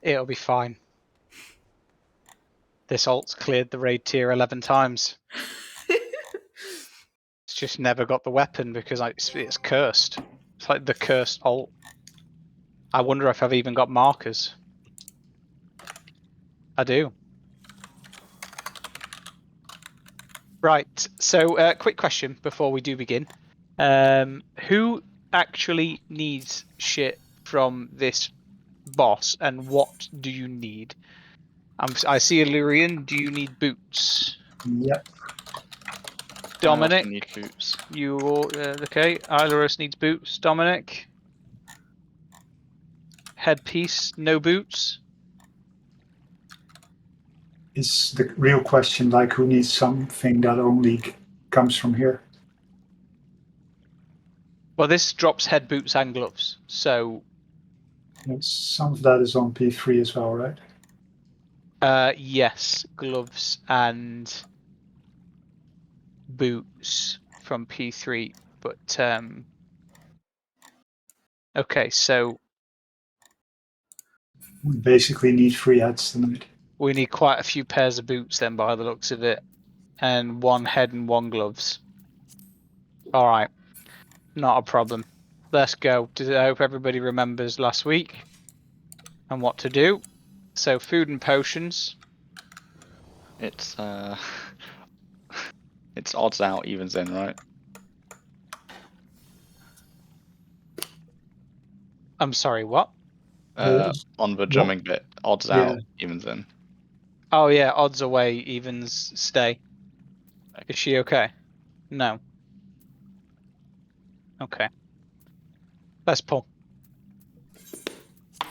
It'll be fine. This alt's cleared the raid tier 11 times. It's just never got the weapon because it's cursed. It's like the cursed alt. I wonder if I've even got markers. I do. Right, so quick question before we do begin. Who actually needs shit from this boss, and what do you need? I see Illyrian. Do you need boots? Yep. Dominic, I also need boots. you okay? Ilyrus needs boots. Dominic, headpiece, no boots. Is the real question like who needs something that only comes from here? Well, this drops head boots and gloves, so Yes, some of that is on P3 as well, right? yes, gloves and boots from P3, but okay, so We basically need 3 heads tonight. we need quite a few pairs of boots then, by the looks of it, and 1 head and 1 gloves. All right, not a problem. Let's go. I hope everybody remembers last week and what to do. So food and potions. It's it's odds out, evens in, right? I'm sorry, what? On the drumming bit, odds Yeah. out, evens in. Oh yeah, odds away, evens stay. Is she okay? No. Okay. Let's pull.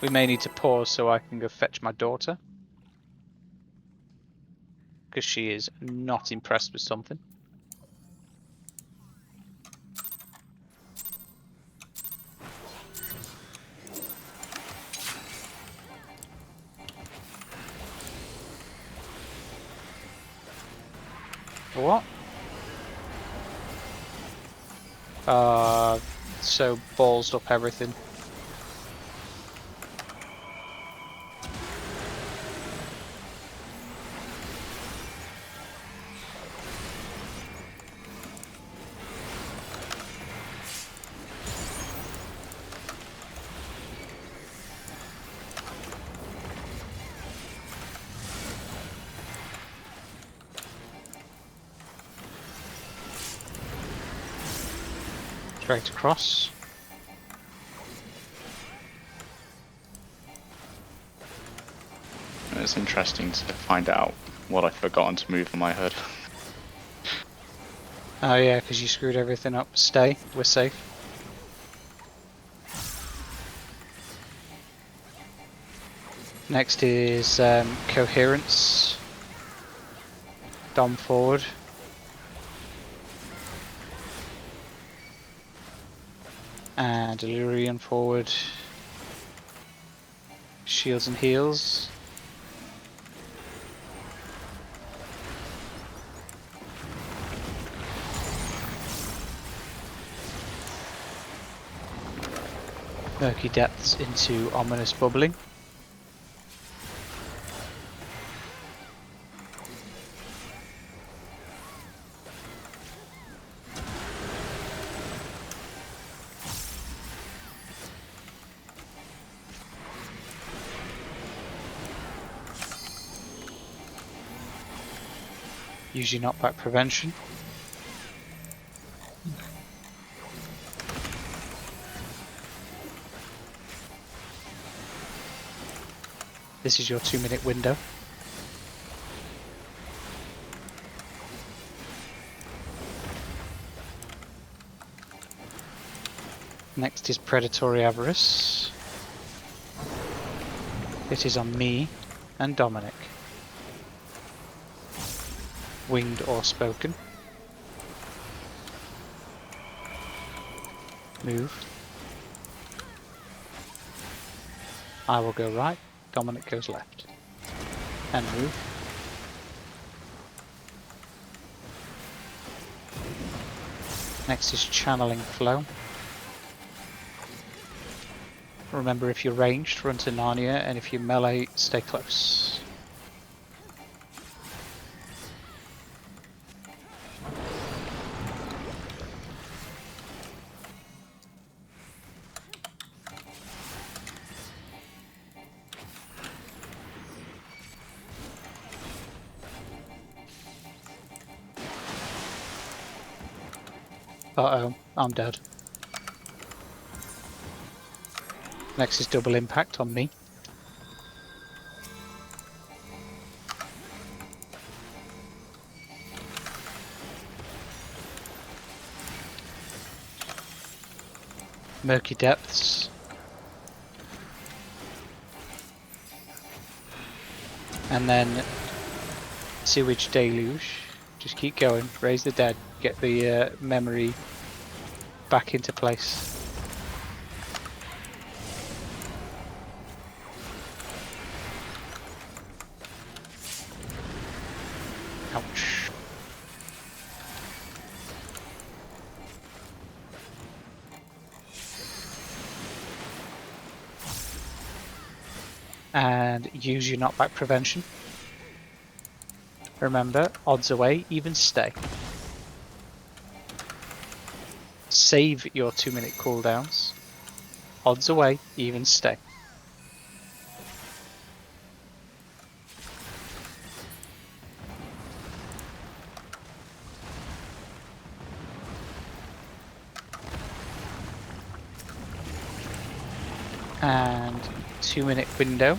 We may need to pause so I can go fetch my daughter, because she is not impressed with something. What? So ballsed up everything. Straight across. And it's interesting to find out what I've forgotten to move on my hood. Oh yeah, because you screwed everything up. Stay. We're safe. Next is coherence. Dom forward. And Illyrian forward. Shields and heals. Murky depths into ominous bubbling. Use your knockback prevention. This is your 2-minute window. Next is Predatory Avarice. It is on me and Dominic. Winged or spoken. Move. I will go right, Dominic goes left. And move. Next is Channeling Flow. Remember, if you're ranged, run to Narnia, and if you're melee, stay close. Uh-oh, I'm dead. Next is double impact on me. Murky Depths. And then Sewage Deluge. Just keep going, raise the dead, get the memory back into place. Ouch. And use your knockback prevention. Remember, odds away, even stay. Save your 2-minute cooldowns. Odds away, even stay. And 2-minute window.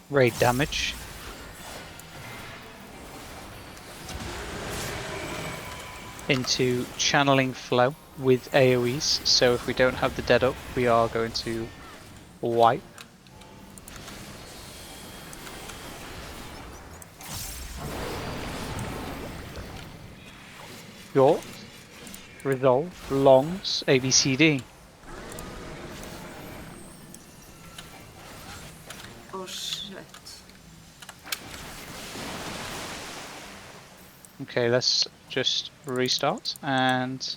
Raid damage. Into channeling flow with AoEs, so if we don't have the dead up, we are going to wipe. Short, resolve, longs, ABCD. Oh shit. Okay, let's just restart and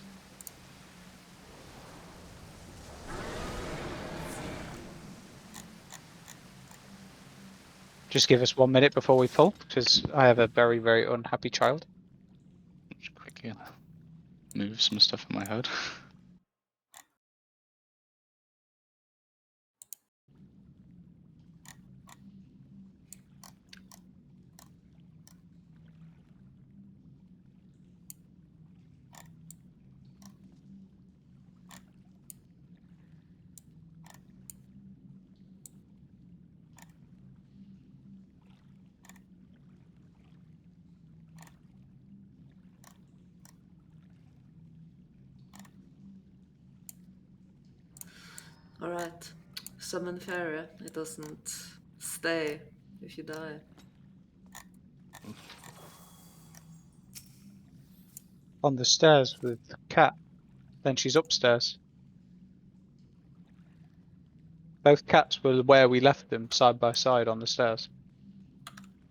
just give us 1 minute before we pull, because I have a very, very unhappy child. Just quickly move some stuff in my head. Alright. Summon fairy. It doesn't stay if you die. On the stairs with Cat. Then she's upstairs. Both cats were where we left them, side by side on the stairs.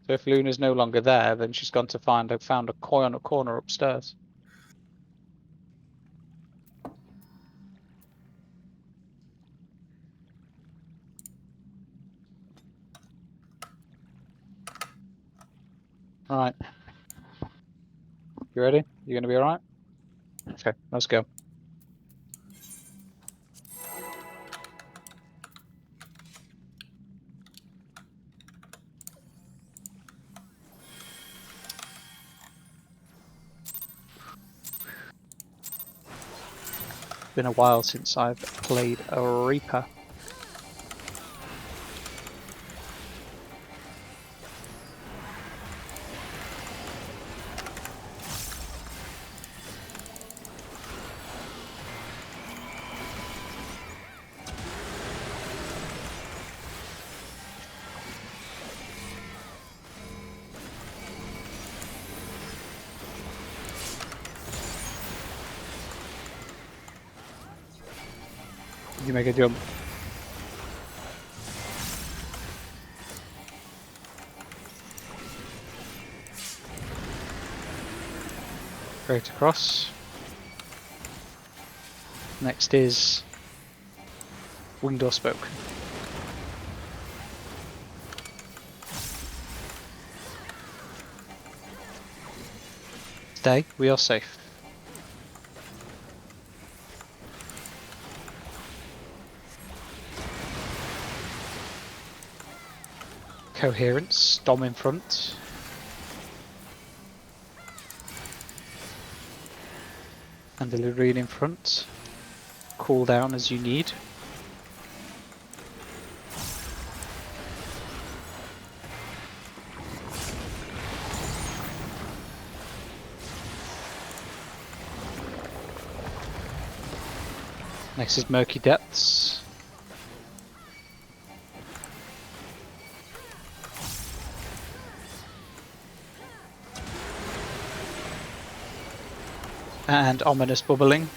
So if Luna's no longer there, then she's gone to found a corner upstairs. Alright. You ready? You gonna be alright? Okay, let's go. Been a while since I've played a Reaper. You make a jump. Straight across. Next is winged or spoke. Stay, we are safe. Coherence, Dom in front. And the Lurine in front. Cool down as you need. Next is Murky Depths. And Ominous Bubbling.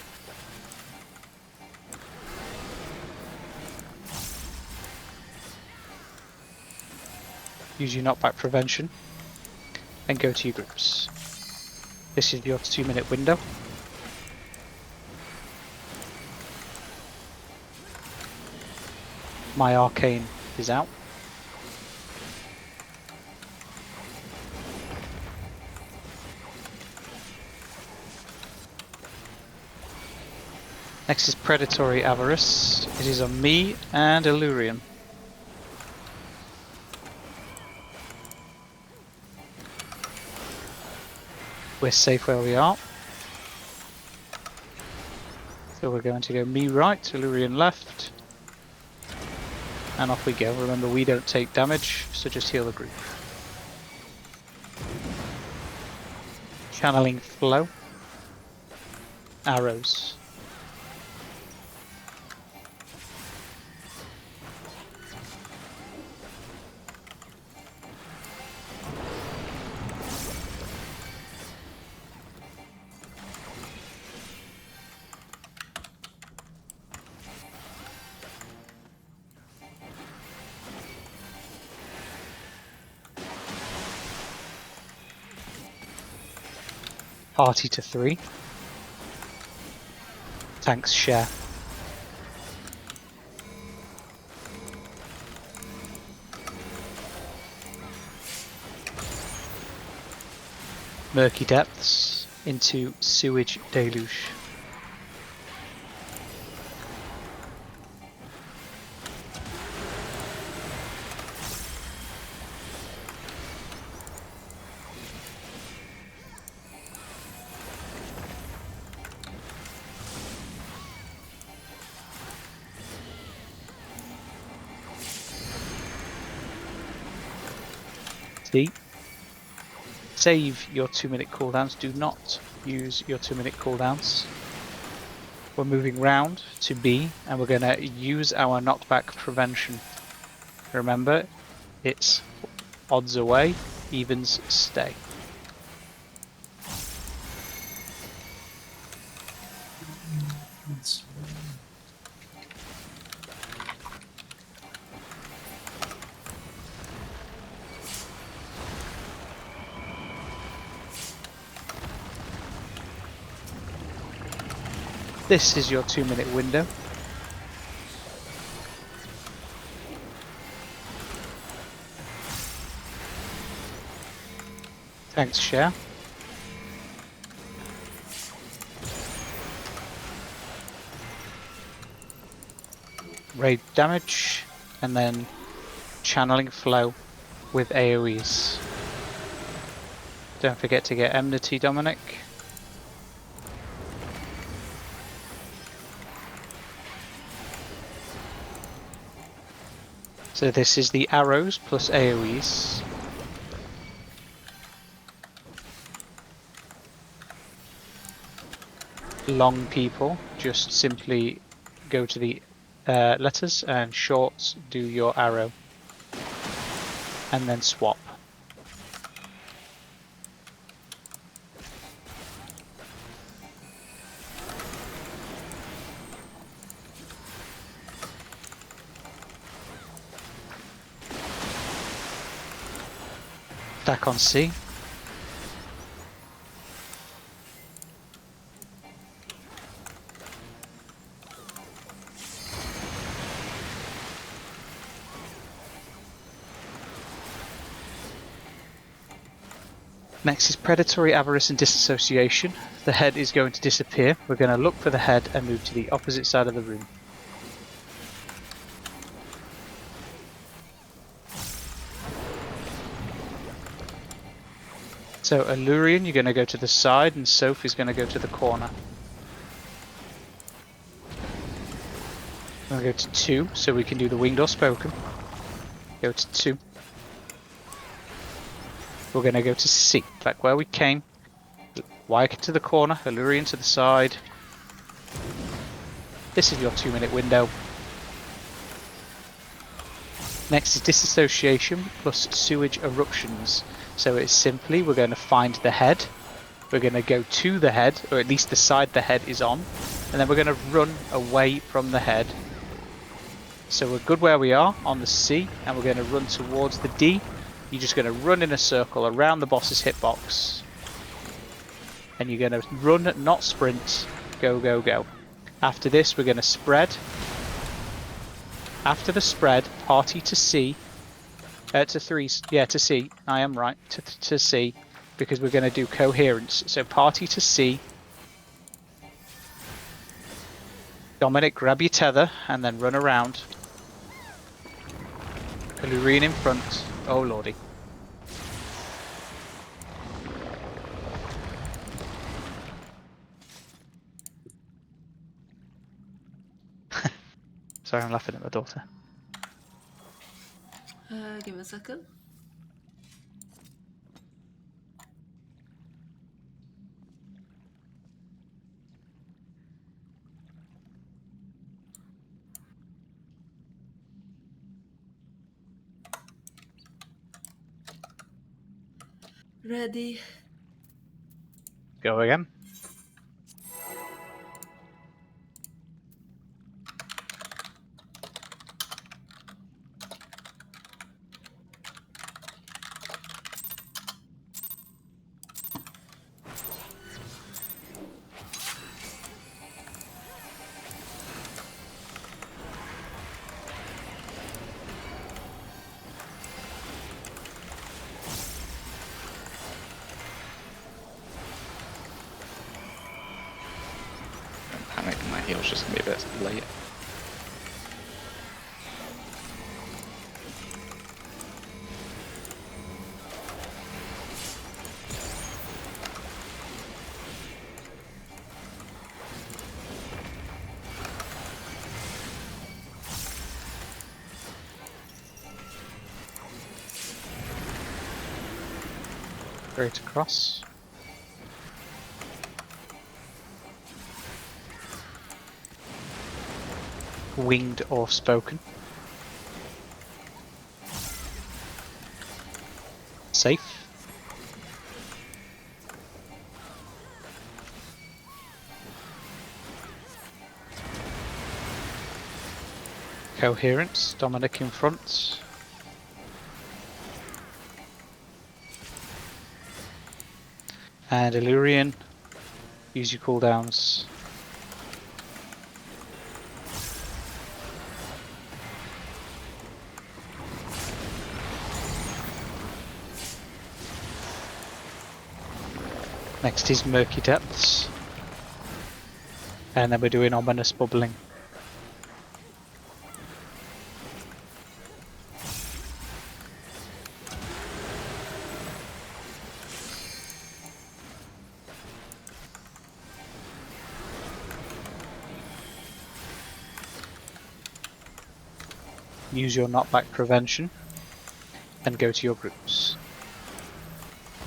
Use your knockback prevention. And go to your groups. This is your 2-minute window. My arcane is out. Next is Predatory Avarice. It is on me and Illurion. We're safe where we are. So we're going to go me right, Illurion left. And off we go. Remember, we don't take damage, so just heal the group. Channeling flow. Arrows. Party to 3. Tanks share. Murky Depths into Sewage Deluge. Save your 2-minute cooldowns. Do not use your 2-minute cooldowns. We're moving round to B and we're going to use our knockback prevention. Remember, it's odds away, evens stay. This is your 2-minute window. Thanks, Share. Raid damage, and then channeling flow with AoEs. Don't forget to get enmity, Dominic. So this is the arrows plus AoEs. Long people just simply go to the letters, and shorts do your arrow. And then swap. Stack on C. Next is predatory avarice and disassociation. The head is going to disappear. We're going to look for the head and move to the opposite side of the room. So Allurian, you're going to go to the side, and Soph is going to go to the corner. I'm going to go to 2, so we can do the winged or spoken. Go to 2. We're going to go to C, back where we came. Wyke to the corner, Allurian to the side. This is your 2-minute window. Next is disassociation plus sewage eruptions. So it's simply, we're going to find the head. We're going to go to the head, or at least the side the head is on. And then we're going to run away from the head. So we're good where we are on the C, and we're going to run towards the D. You're just going to run in a circle around the boss's hitbox. And you're going to run, not sprint. Go, go, go. After this, we're going to spread. After the spread, party to C. To 3, yeah, to C. I am right, to C. Because we're going to do coherence. So party to C. Dominic, grab your tether and then run around. Allurian in front. Oh lordy. Sorry, I'm laughing at my daughter. Give me a second. Ready. Go again. Don't panic, my heal's just gonna be a bit late. Straight across. Winged or spoken. Safe. Coherence, Dominic in front. And Allurian, use your cooldowns. Next is Murky Depths. And then we're doing Ominous Bubbling. Use your knockback prevention and go to your groups.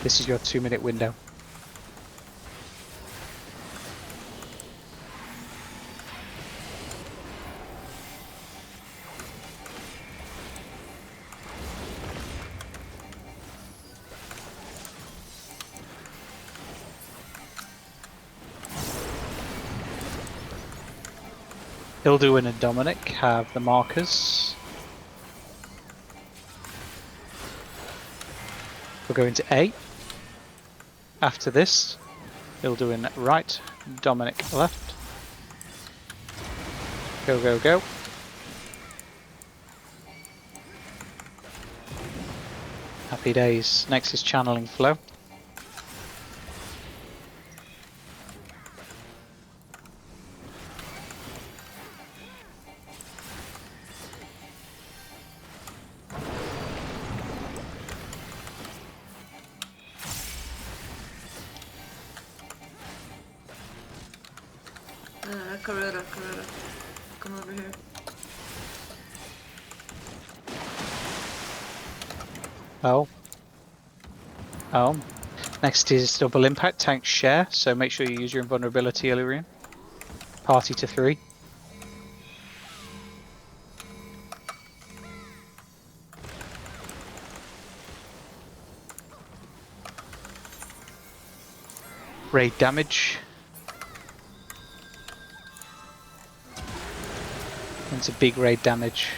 This is your 2-minute window. Hilduin and Dominic have the markers. We're going to A. After this, Ilduin right, Dominic left. Go, go, go. Happy days. Next is channeling flow. Carrera. Come over here. Oh. Next is double impact tank share, so make sure you use your invulnerability, Illyrian. Party to 3. Raid damage. It's a big raid damage.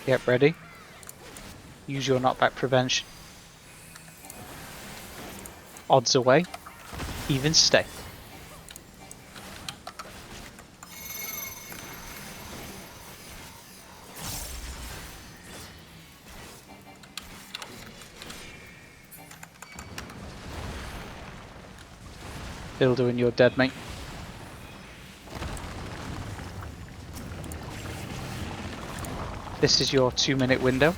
Get ready. Use your knockback prevention. Odds away. Even stay. Ilduin, you're dead, mate. This is your 2-minute window.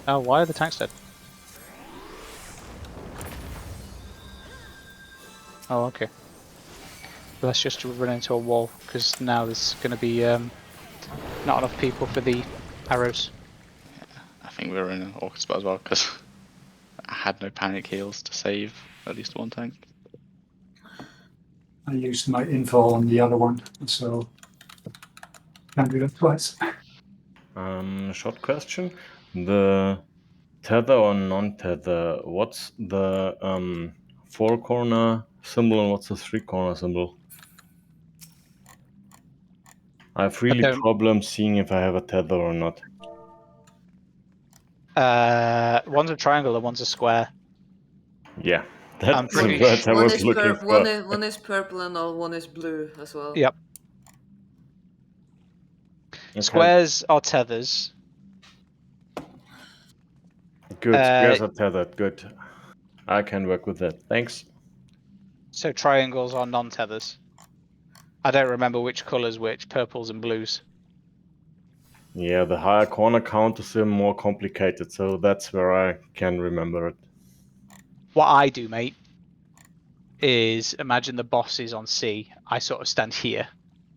Oh, why are the tanks dead? Oh, okay. Let's just run into a wall, because now there's going to be not enough people for the arrows. I think we were in an awkward spot as well because I had no panic heals to save at least one tank. I used my invul on the other one, so can't do that twice. Short question. The tether or non-tether, what's the 4-corner symbol and what's the 3-corner symbol? I have really problems seeing if I have a tether or not. One's a triangle and one's a square. Yeah, I'm that's the pretty words I was looking for. One is purple and one is blue as well. Yep. Okay. Squares are tethers. Good, squares are tethered, good. I can work with that, thanks. So triangles are non-tethers. I don't remember which colours which, purples and blues. Yeah, the higher corner count is more complicated, so that's where I can remember it. What I do, mate, is imagine the boss is on C. I sort of stand here,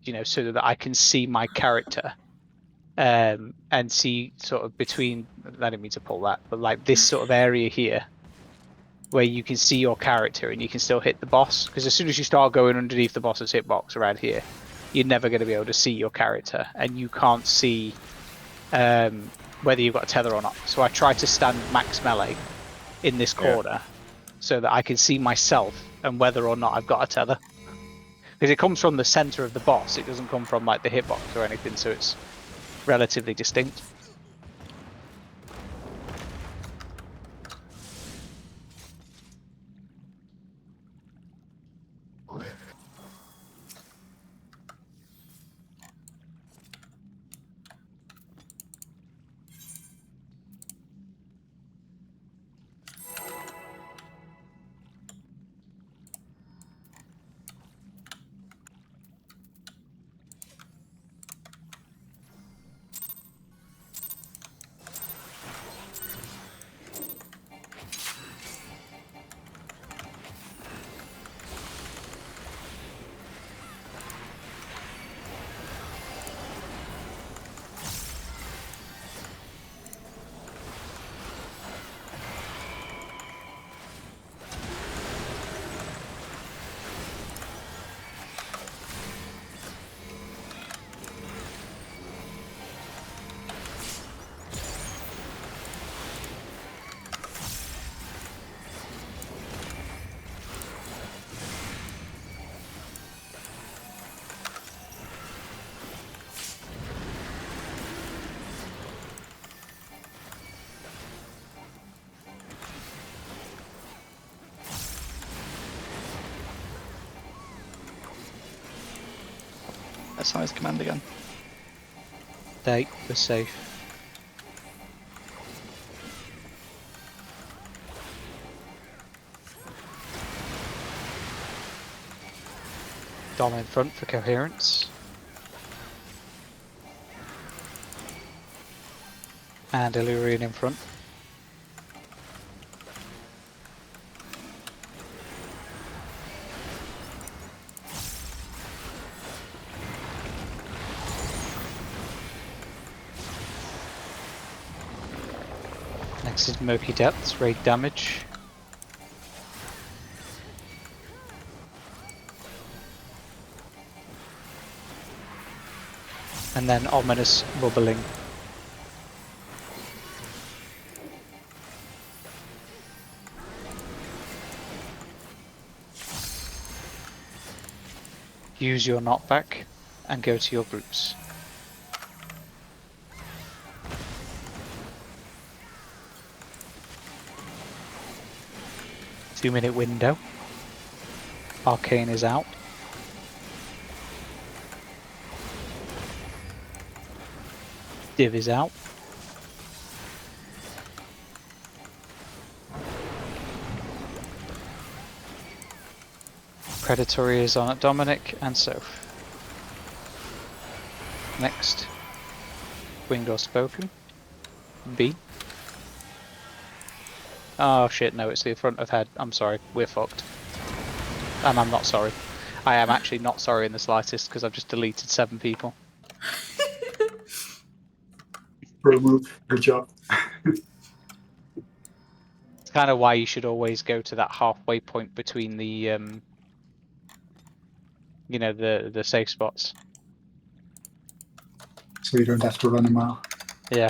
you know, so that I can see my character, and see sort of between. I didn't mean to pull that, but like this sort of area here, where you can see your character and you can still hit the boss. Because as soon as you start going underneath the boss's hitbox around here, you're never going to be able to see your character, and you can't see whether you've got a tether or not. So I try to stand max melee in this corner so that I can see myself and whether or not I've got a tether. Because it comes from the center of the boss, it doesn't come from like the hitbox or anything, so it's relatively distinct. size command again? They were safe. Dom in front for coherence. And Illyrian in front. Next is Murky Depths, raid damage. And then Ominous Bubbling. Use your knockback and go to your groups. Two-minute window. Arcane is out. Div is out. Predatory is on at Dominic and Soph. Next. Winged or Spoken. B. Oh shit, no, it's the front of head. I'm sorry, we're fucked. And I'm not sorry. I am actually not sorry in the slightest because I've just deleted 7 people. Pro move. Good job. It's kind of why you should always go to that halfway point between the, you know, the safe spots. So you don't have to run a mile. Yeah.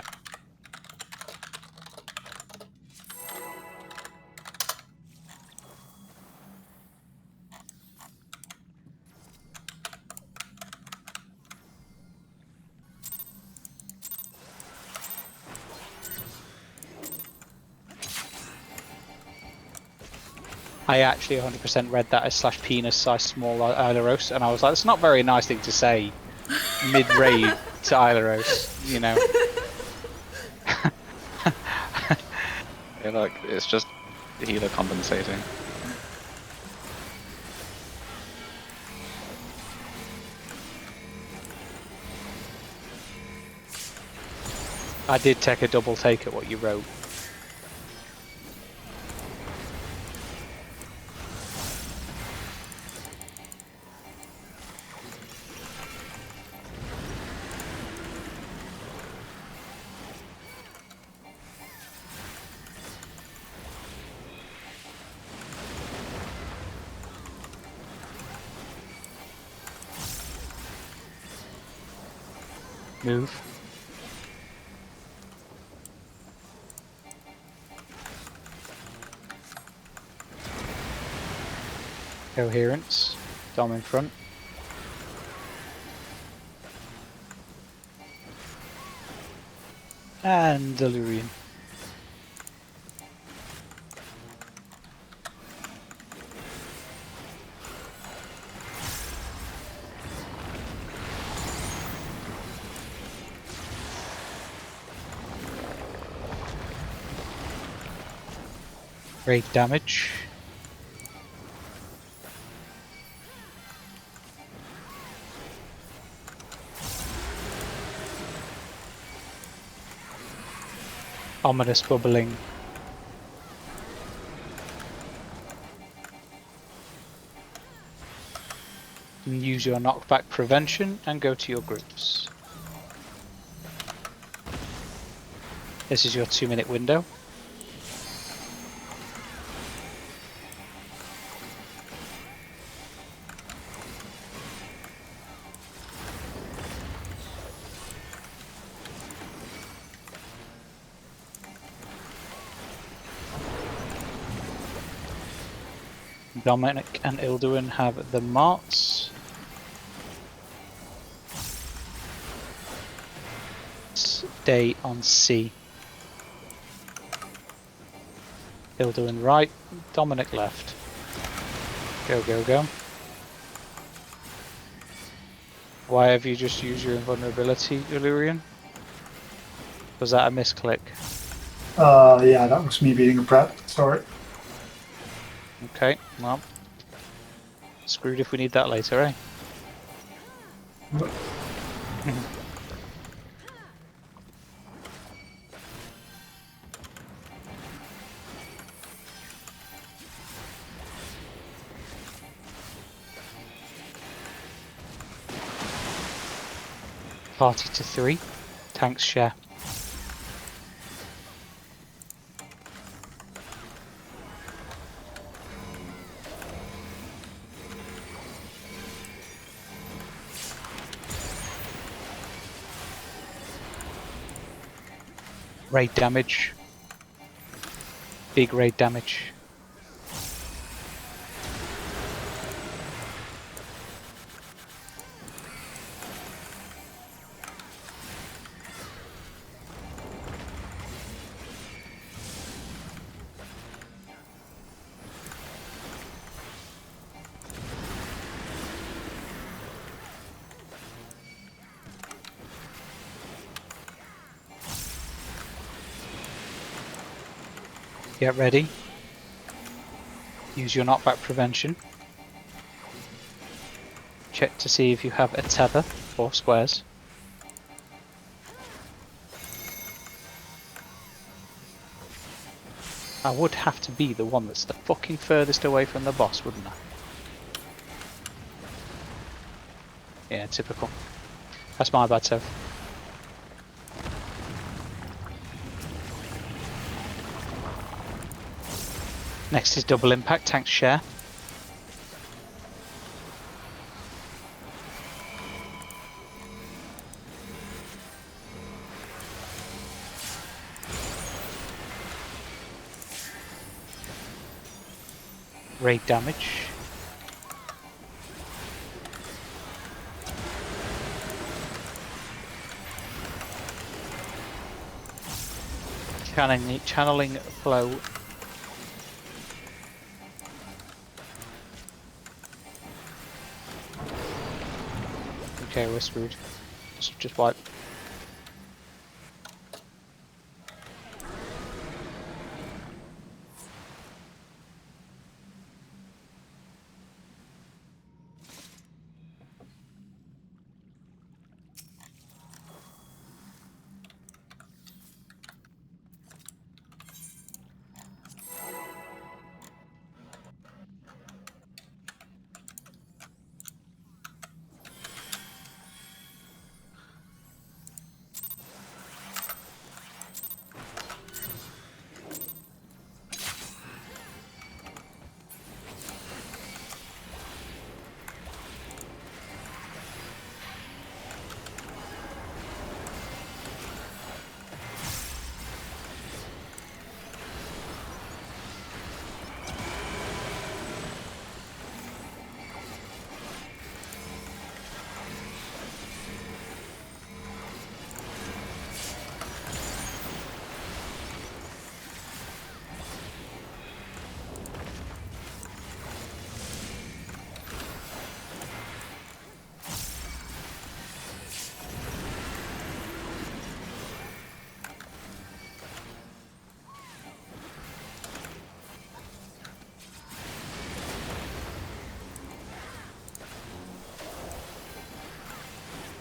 I actually 100% read that as slash penis size small Aileros, and I was like, it's not a very nice thing to say mid-raid to Aileros, you know. Yeah, like, it's just healer compensating. I did take a double take at what you wrote. Move. Coherence. Dom in front. And Delirium. Great damage. Ominous bubbling. And use your knockback prevention and go to your groups. This is your 2-minute window. Dominic and Ilduin have the marts. Stay on C. Ilduin right, Dominic left. Go, go, go. Why have you just used your invulnerability, Illyrian? Was that a misclick? Yeah, that was me being a brat. Sorry. Okay, well. Screwed if we need that later, eh? But 40 to 3. Tanks share. Raid damage. Big raid damage. Get ready. Use your knockback prevention. Check to see if you have a tether or squares. I would have to be the one that's the fucking furthest away from the boss, wouldn't I? Yeah, typical. That's my bad, Sev. Next is double impact, tanks share. Raid damage. Channeling flow. Okay, we're screwed. Just wipe.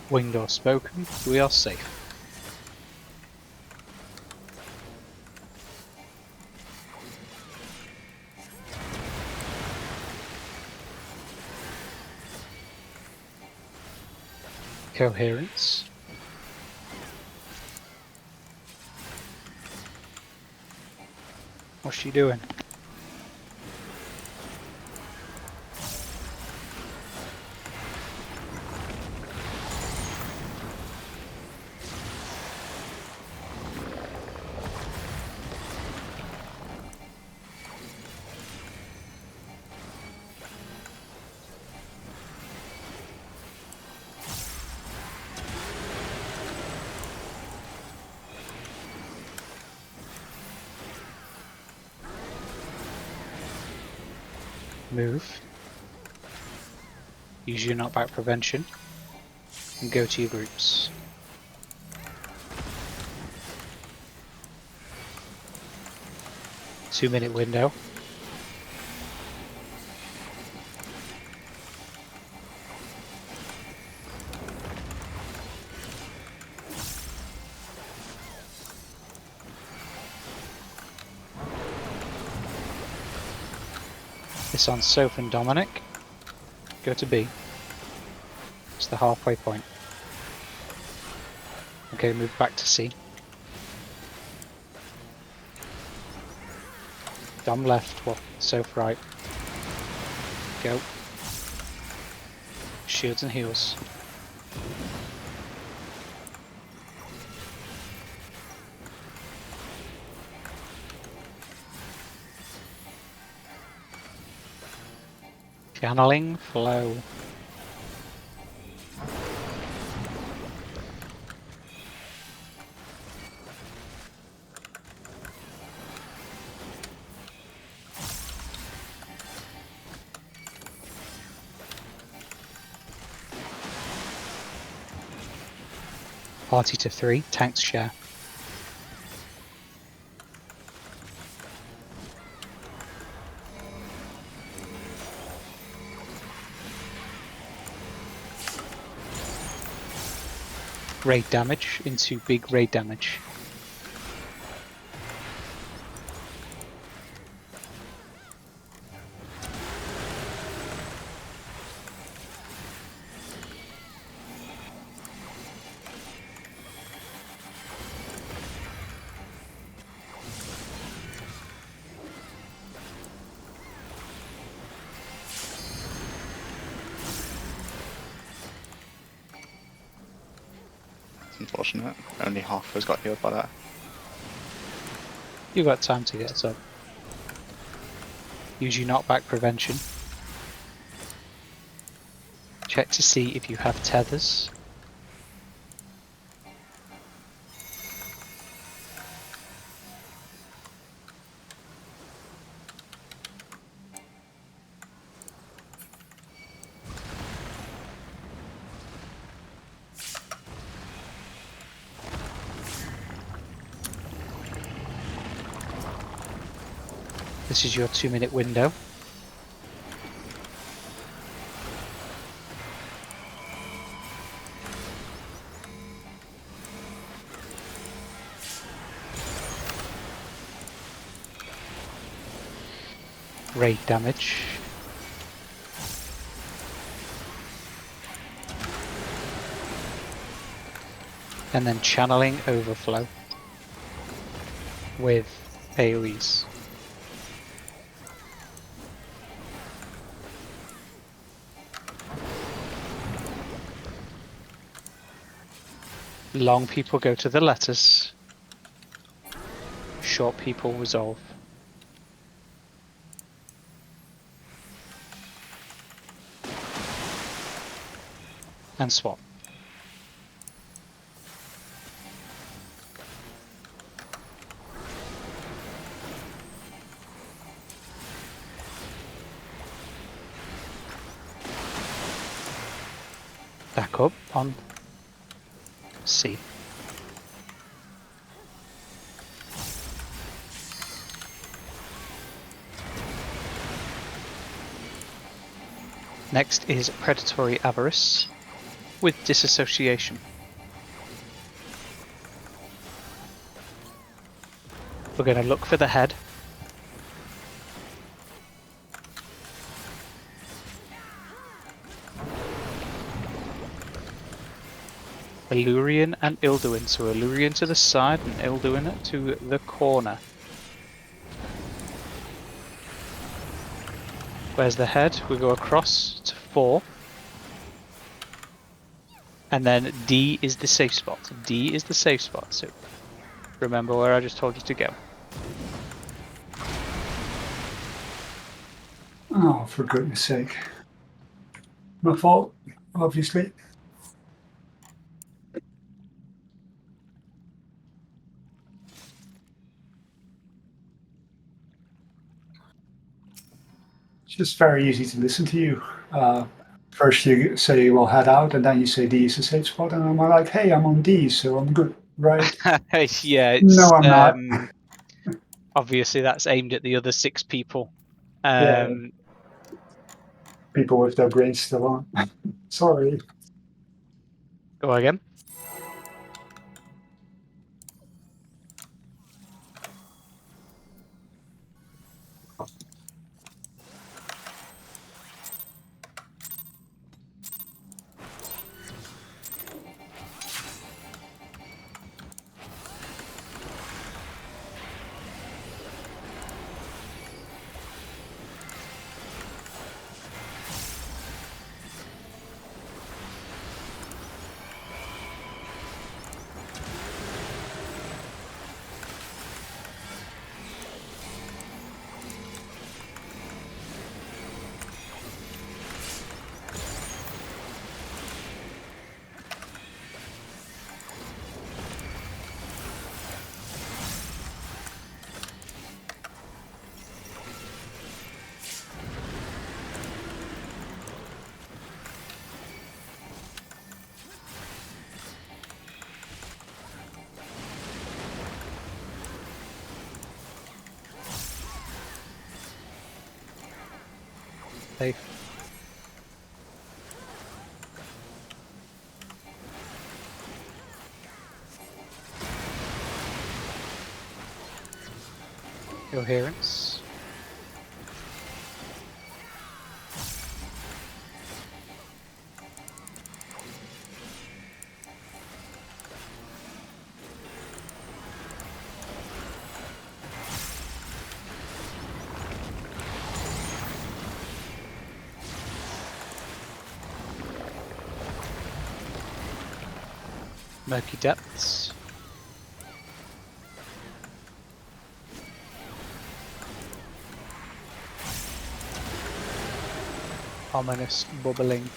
Winged or spoken, we are safe. Coherence. What's she doing? Move. Use your knockback prevention. and go to your groups. Two-minute window. This on Soph and Dominic. Go to B. It's the halfway point. Okay, move back to C. Dom left, well, Soph right. Go. Shields and heals. Channeling flow. Party to 3, tanks share. Raid damage into big raid damage. It's unfortunate. Only half of us got healed by that. You got time to get up. Use your knockback prevention. Check to see if you have tethers. This is your 2-minute window. Raid damage. And then channeling overflow with AoEs. Long people go to the letters. Short people resolve. And swap. Back up on C. Next is predatory avarice with disassociation. We're going to look for the head. Illyrian and Ilduin. So Illyrian to the side and Ilduin to the corner. Where's the head? We go across to 4. And then D is the safe spot. D is the safe spot. So remember where I just told you to go. Oh, for goodness sake. My fault, obviously. It's just very easy to listen to you. First you say, well, head out, and then you say D is a safe spot, and I'm like, hey, I'm on D, so I'm good, right? Yeah, it's No, I'm not. obviously that's aimed at the other 6 people. Yeah. People with their brains still on. Sorry. Go again. Safe. Coherence. Murky depths. Ominous bubbling.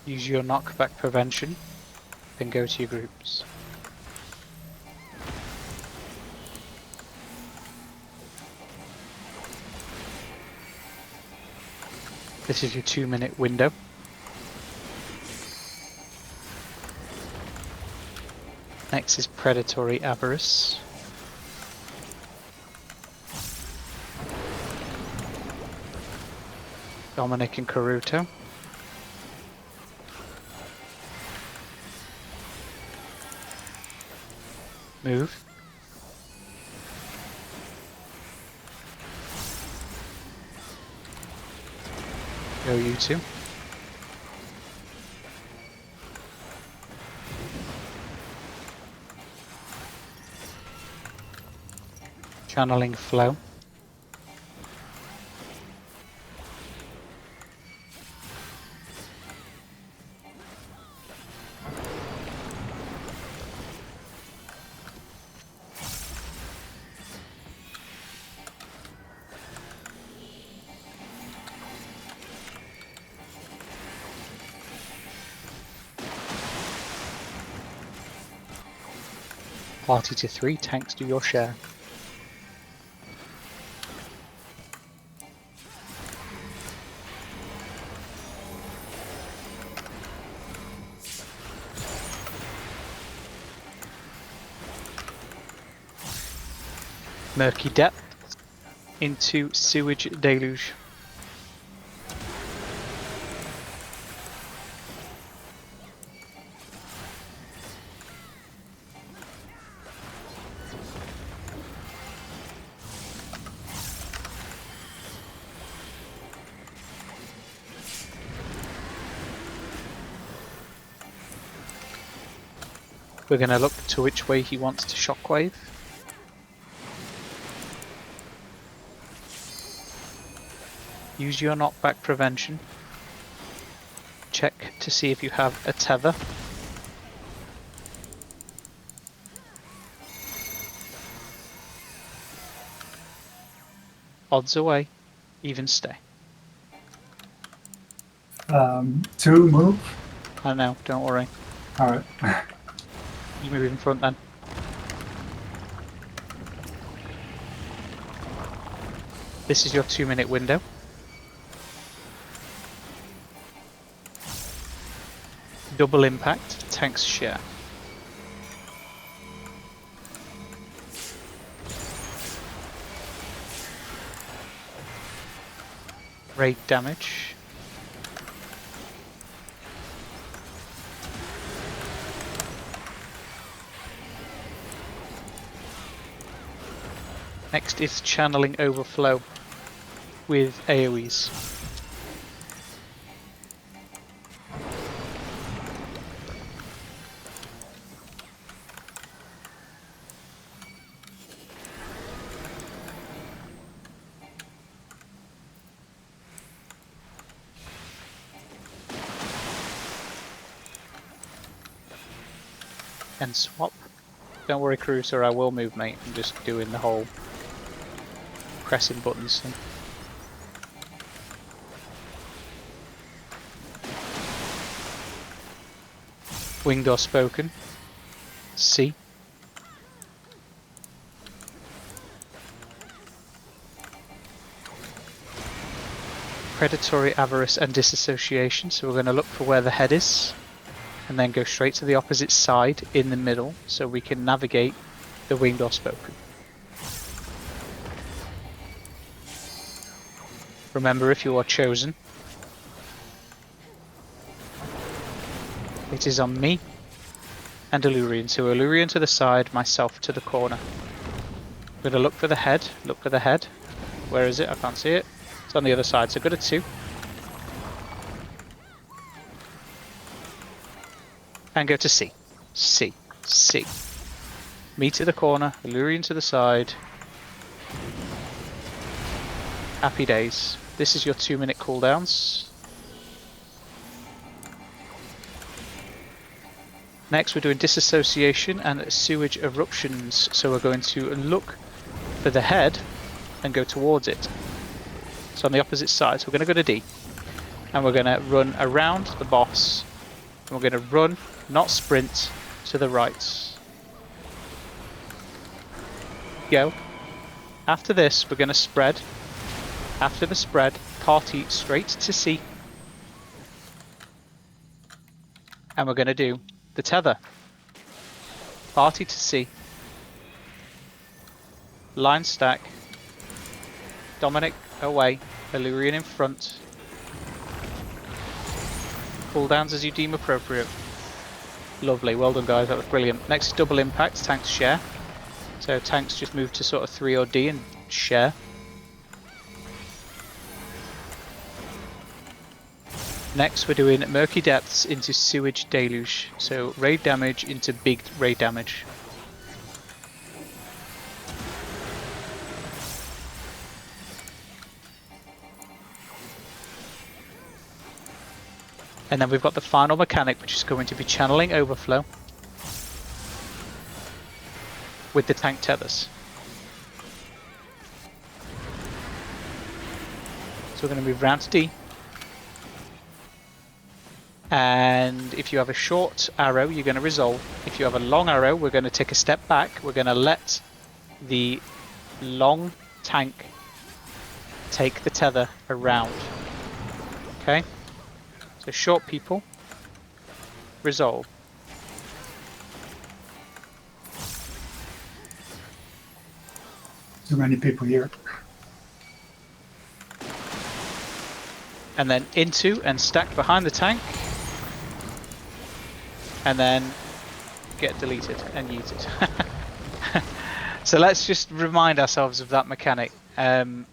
Use your knockback prevention, then go to your groups. This is your 2-minute window. Next is Predatory Avarice. Dominic and Karuto. Move. Go you two. Channeling flow. Party to 3, tanks do your share. Murky depth into sewage deluge. We're going to look to which way he wants to shockwave. Use your knockback prevention. Check to see if you have a tether. Odds away, even stay. 2 move. I know, don't worry. All right. You move in front then. This is your 2-minute window. Double impact, tanks share. Raid damage. Next is channeling overflow with AoEs. And swap. Don't worry, Cruiser, I will move, mate. I'm just doing the whole pressing buttons thing. Winged or spoken. C. Predatory avarice and disassociation. So we're going to look for where the head is, and then go straight to the opposite side in the middle, so we can navigate the winged or spoken. Remember, if you are chosen, it is on me and Illyrian. So Illyrian to the side, myself to the corner. I'm going to look for the head. Look for the head. Where is it? I can't see it. It's on the other side. So go to 2. And go to C. C. C. Me to the corner. Illyrian to the side. Happy days. This is your 2-minute cooldowns. Next we're doing disassociation and sewage eruptions. So we're going to look for the head and go towards it. So on the opposite side. So we're going to go to D. And we're going to run around the boss. And we're going to run, not sprint, to the right. Go. After this we're going to spread. After the spread, party straight to C. And we're going to do the tether. Party to C. Line stack. Dominic away. Illyrian in front. Cooldowns as you deem appropriate. Lovely, well done guys, that was brilliant. Next is double impact, tanks share. So tanks just move to sort of 3 or D and share. Next we're doing Murky Depths into Sewage Deluge, so raid damage into big raid damage. And then we've got the final mechanic, which is going to be channeling overflow with the tank tethers. So we're going to move round to D. And if you have a short arrow, you're going to resolve. If you have a long arrow, we're going to take a step back. We're going to let the long tank take the tether around. Okay? So short people, resolve. Too many people here. And then into and stack behind the tank. And then get deleted and yeeted. So let's just remind ourselves of that mechanic. Did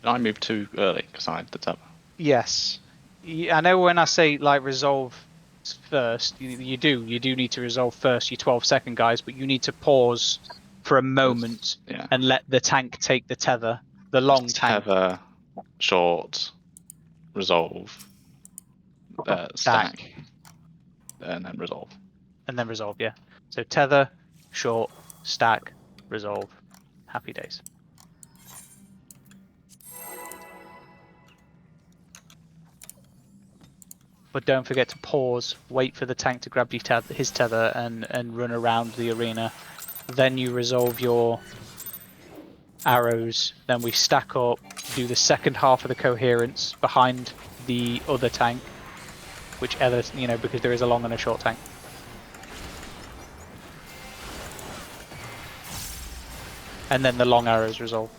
I move too early because I had the tether? Yes. I know when I say like resolve first, you do need to resolve first, your 12-second guys, but you need to pause for a moment and let the tank take the tether, the long tank. Tether, short, resolve, stack, and then resolve. And then resolve, yeah. So tether, short, stack, resolve. Happy days. But don't forget to pause, wait for the tank to grab his tether and run around the arena. Then you resolve your arrows. Then we stack up, do the second half of the coherence behind the other tank, whichever, because there is a long and a short tank. And then the long arrows resolve.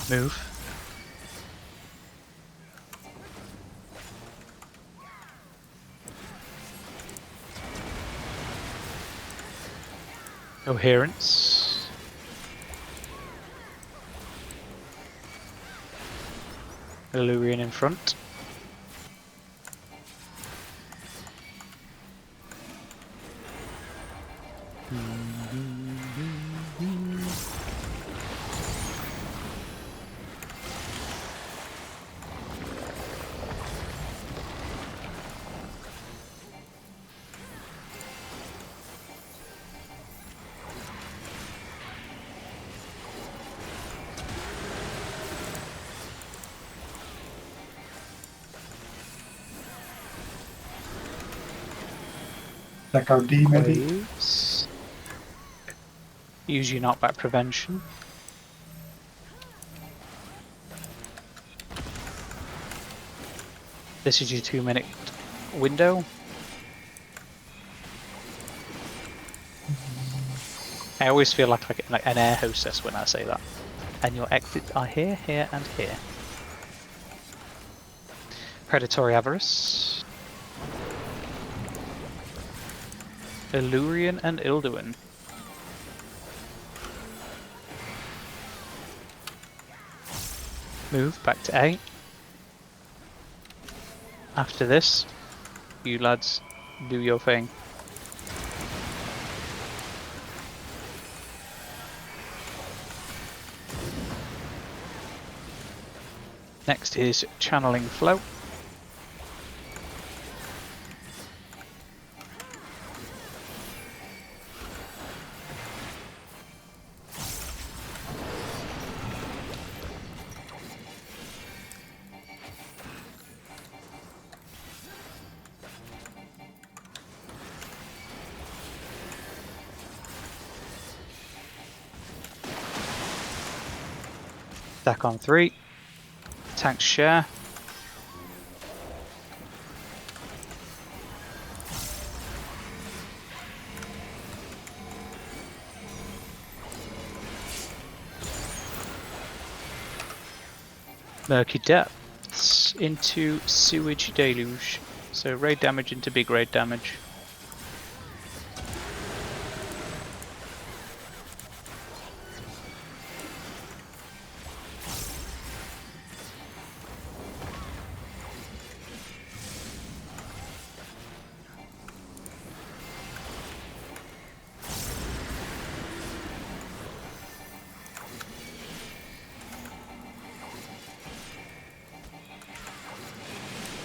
Move. Coherence. Illyrian in front. Like our D maybe. Waves. Use your knockback prevention. This is your 2-minute window. I always feel like an air hostess when I say that. And your exits are here, here, and here. Predatory Avarice. Illyrian and Ilduin. Move back to A. After this, you lads do your thing. Next is channeling flow. Stack on 3. Tanks share. Murky Depths into Sewage Deluge. So raid damage into big raid damage.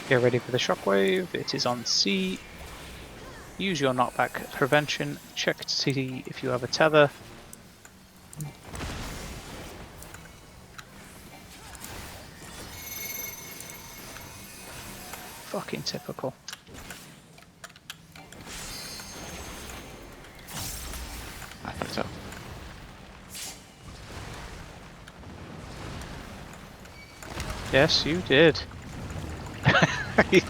Get ready for the shockwave. It is on C. Use your knockback prevention. Check to see if you have a tether. Fucking typical. I fucked up. Yes, you did.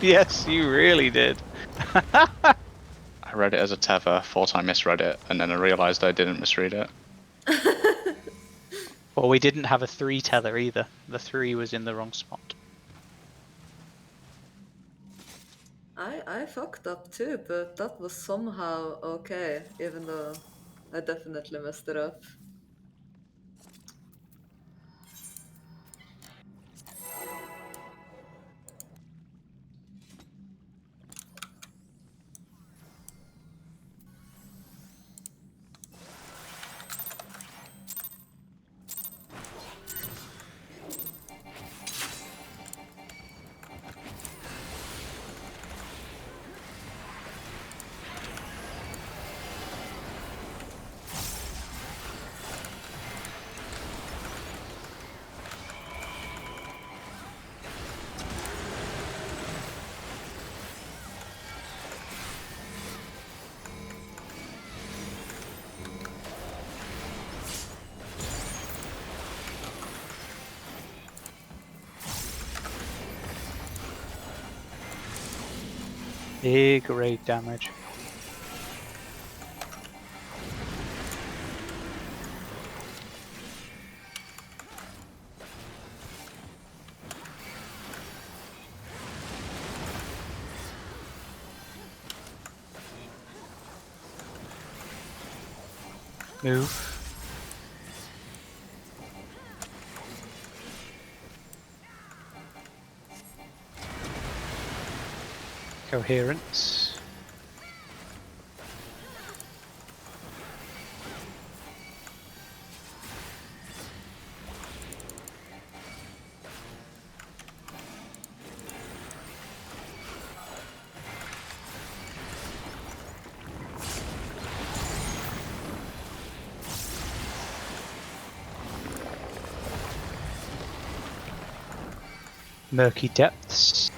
Yes, you really did. I read it as a tether, thought I misread it, and then I realised I didn't misread it. Well, we didn't have a 3 tether either. The 3 was in the wrong spot. I fucked up too, but that was somehow okay, even though I definitely messed it up. Big raid damage. Move. Coherence. Murky depths.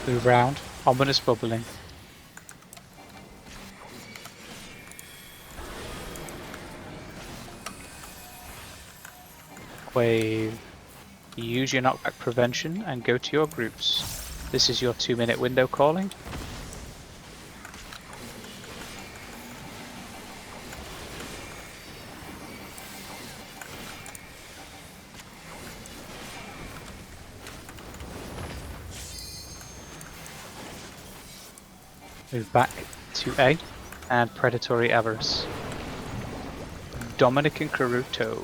Move round. Ominous bubbling. Wave. Use your knockback prevention and go to your groups. This is your 2-minute window calling. Move back to A and Predatory Avarice. Dominic and Karuto.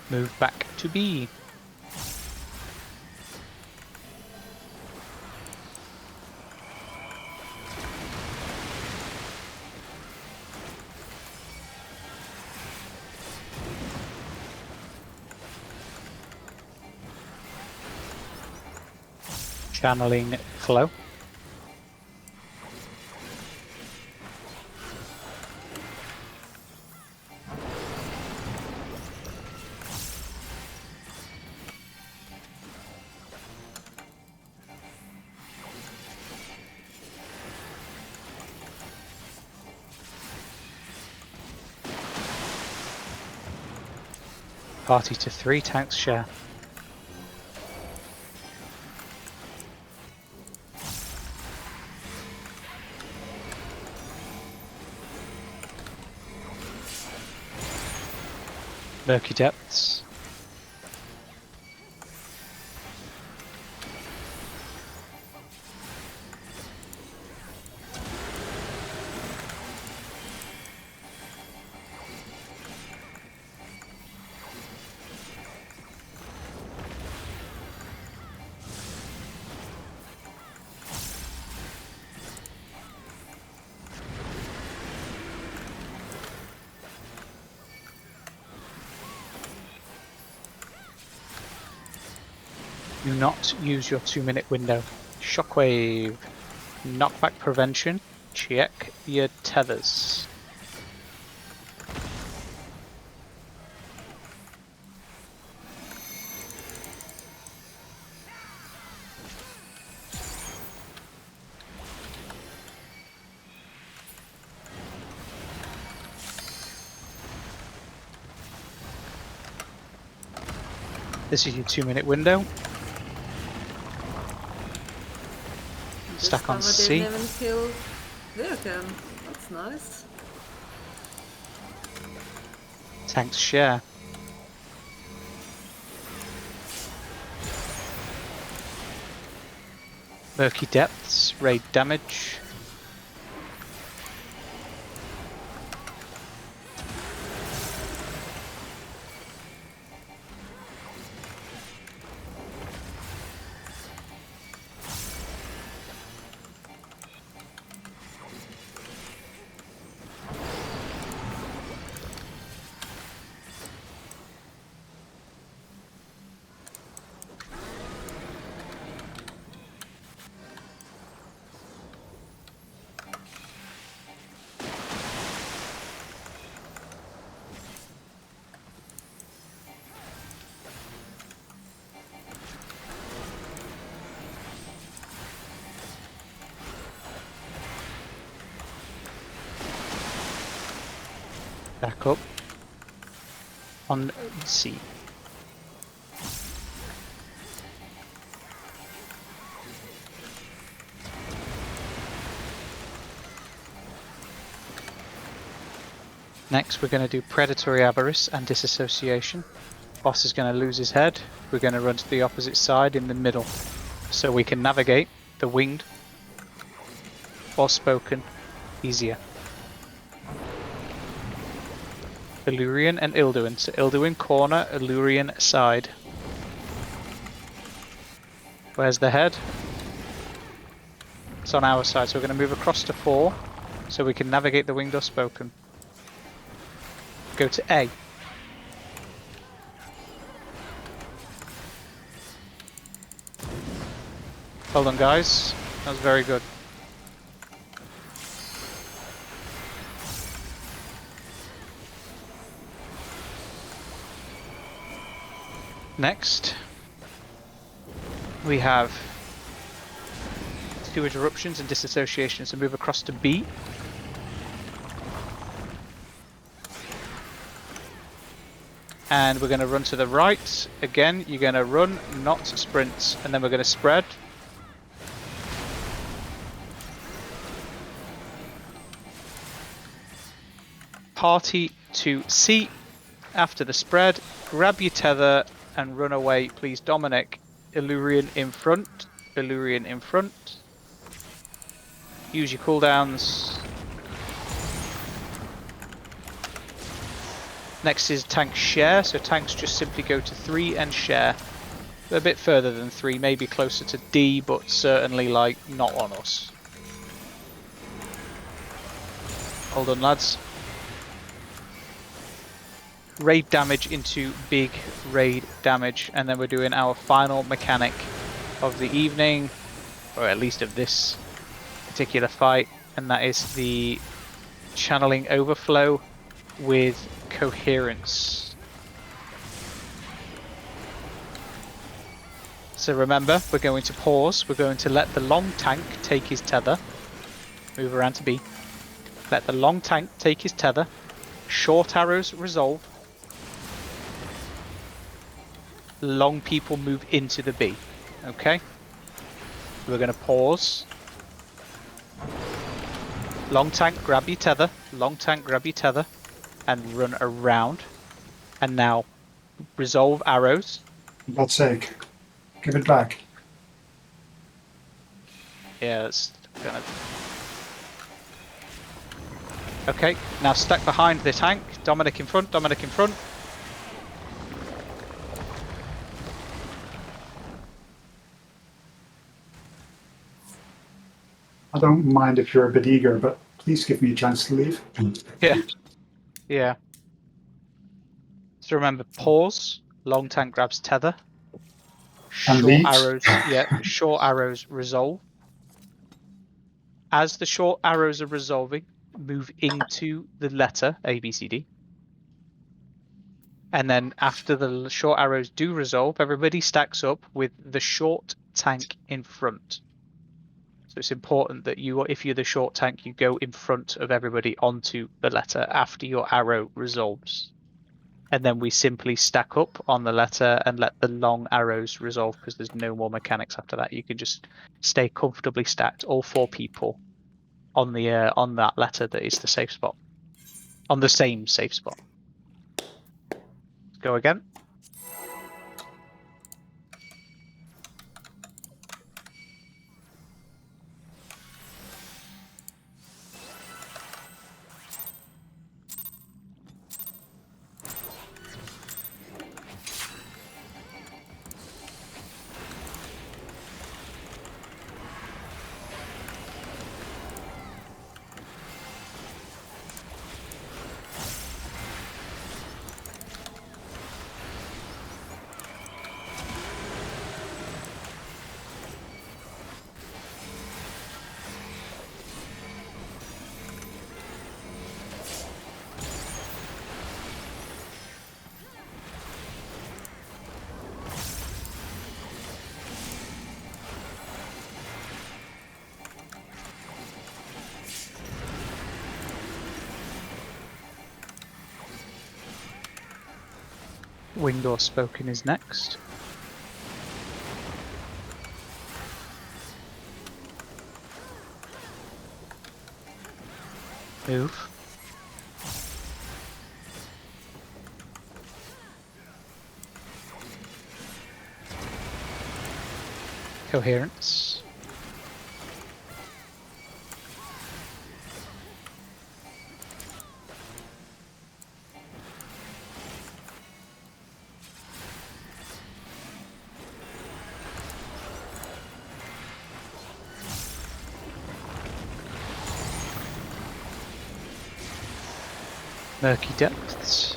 Move back to B. Channeling flow. Party to 3 tanks share. Murky depths. Do not use your 2-minute window. Shockwave. Knockback prevention. Check your tethers. This is your 2-minute window. Stack on This C. time I didn't even kill Virken. That's nice. Tanks share. Murky depths. Raid damage. Back up. On C. Next, we're going to do predatory avarice and disassociation. Boss is going to lose his head. We're going to run to the opposite side in the middle, so we can navigate the winged or spoken easier. Illyrian and Ilduin. So Ilduin corner, Illyrian side. Where's the head? It's on our side, so we're going to move across to 4 so we can navigate the winged or spoken. Go to A. Hold on, guys. That was very good. Next, we have 2 interruptions and disassociation, so move across to B. And we're going to run to the right. Again, you're going to run, not sprint, and then we're going to spread. Party to C. After the spread, grab your tether and run away, please, Dominic. Illyrian in front. Illyrian in front. Use your cooldowns. Next is tank share, so tanks just simply go to 3 and share. They're a bit further than 3, maybe closer to D, but certainly like not on us. Hold on, lads. Raid damage into big raid damage, and then we're doing our final mechanic of the evening, or at least of this particular fight, and that is the channeling overflow with coherence. So remember, we're going to pause, we're going to let the long tank take his tether, move around to B, let the long tank take his tether, short arrows resolve, long people move into the B, okay? We're going to pause, long tank grab your tether, long tank grab your tether, and run around. And now resolve arrows. For God's sake, give it back. Yeah, it's gonna. Okay, now stack behind the tank. Dominic in front, Dominic in front. I don't mind if you're a bit eager, but please give me a chance to leave. Yeah. Yeah. So remember, pause, long tank grabs tether. And Short leaves. arrows, yeah, short arrows resolve. As the short arrows are resolving, move into the letter A, B, C, D. And then after the short arrows do resolve, everybody stacks up with the short tank in front. So it's important that you, if you're the short tank, you go in front of everybody onto the letter after your arrow resolves. And then we simply stack up on the letter and let the long arrows resolve, because there's no more mechanics after that. You can just stay comfortably stacked, all 4 people on the on that letter that is the safe spot, on the same safe spot. Go again. Winged or spoken is next. Move. Coherence. Murky Depths.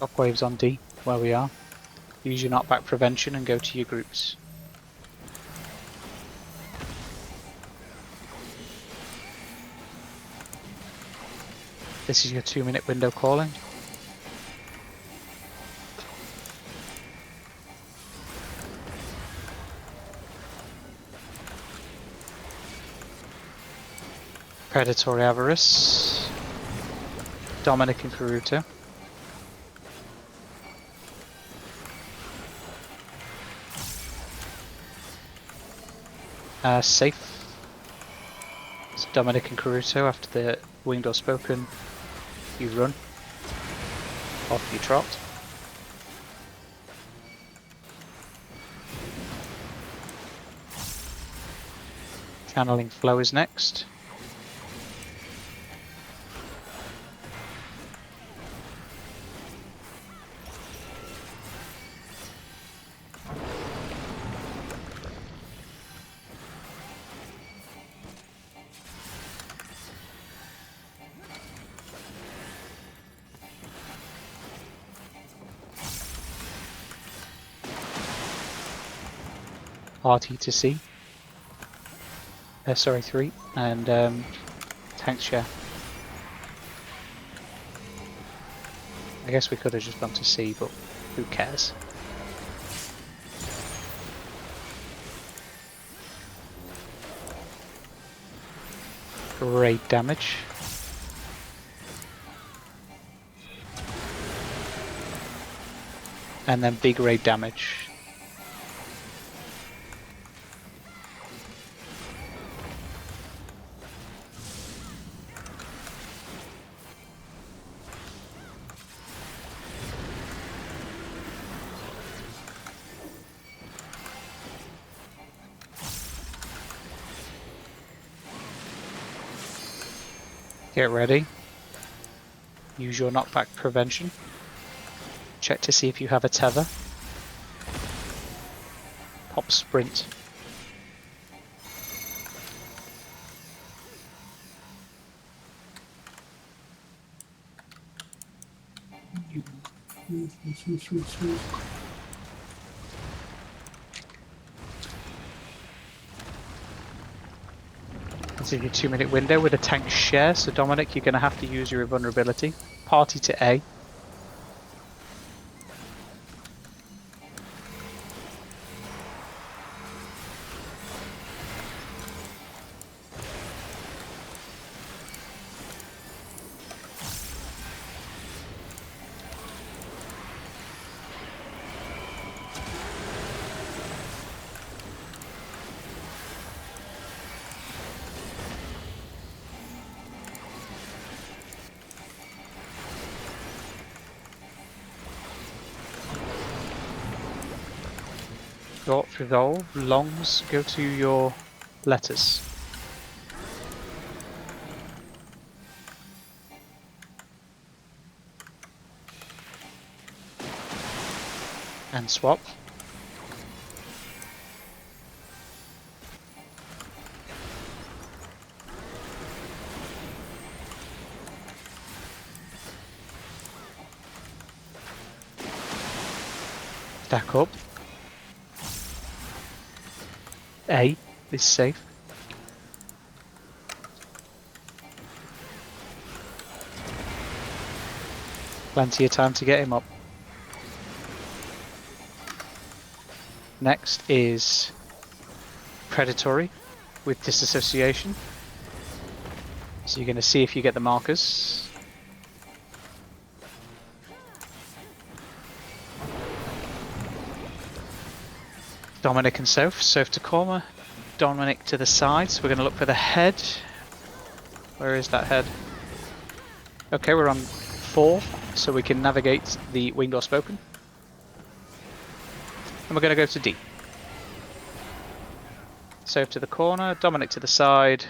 Shockwaves on D, where we are. Use your knockback prevention and go to your groups. This is your 2-minute window calling. Predatory Avarice. Dominic and Karuto. Safe. It's Dominic and Karuto. After the winged or spoken, you run. Off you trot. Channeling Flow is next. RT to C. Sorry, 3. And tank share. I guess we could have just gone to C, but who cares? Great damage. And then big raid damage. Get ready. Use your knockback prevention. Check to see if you have a tether. Pop sprint. This is your 2-minute window with a tank share, so Dominic, you're going to have to use your invulnerability. Party to A. Short resolve, longs, go to your letters. And swap. Stack up. A is safe. Plenty of time to get him up. Next is predatory with disassociation. So you're going to see if you get the markers. Dominic and Soph. Soph to corner. Dominic to the side. So we're going to look for the head. Where is that head? Okay, we're on 4, so we can navigate the winged or spoken. And we're going to go to D. Soph to the corner, Dominic to the side.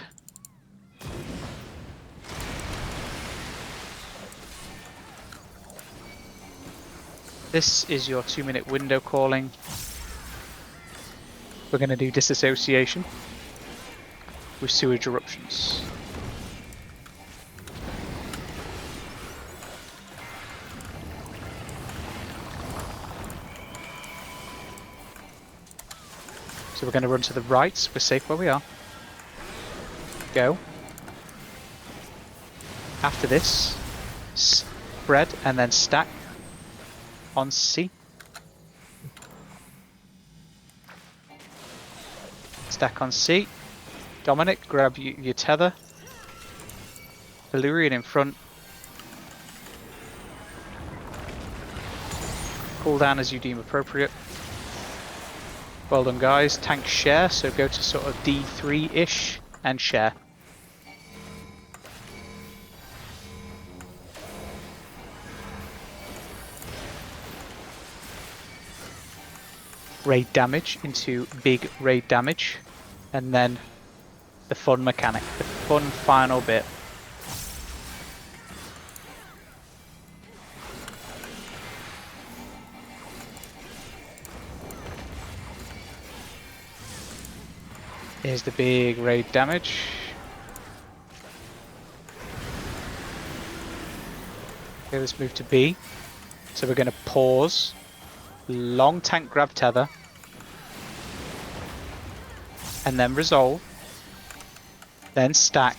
This is your 2-minute window calling. We're going to do disassociation with sewage eruptions. So we're going to run to the right. We're safe where we are. Go. After this, spread and then stack on C. Stack on C. Dominic, grab your tether. Valyrian in front. Cool down as you deem appropriate. Well done, guys. Tank share, so go to sort of D3-ish and share. Raid damage into big raid damage, and then the fun mechanic, the fun final bit. Here's the big raid damage. Okay, let's move to B. So we're going to pause. Long tank grab tether. And then resolve. Then stack.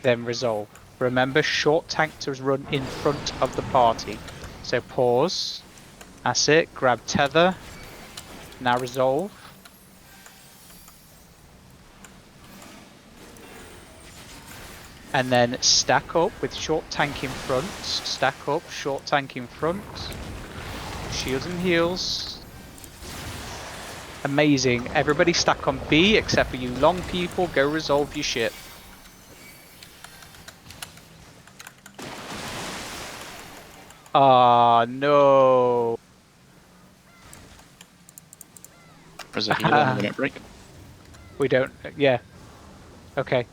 Then resolve. Remember, short tank to run in front of the party. So pause. That's it. Grab tether. Now resolve. And then stack up with short tank in front. Stack up, short tank in front. Shields and heals. Amazing. Everybody stack on B except for you long people. Go resolve your shit. Ah, no. There's a healer on the limit break. We don't. Yeah. Okay.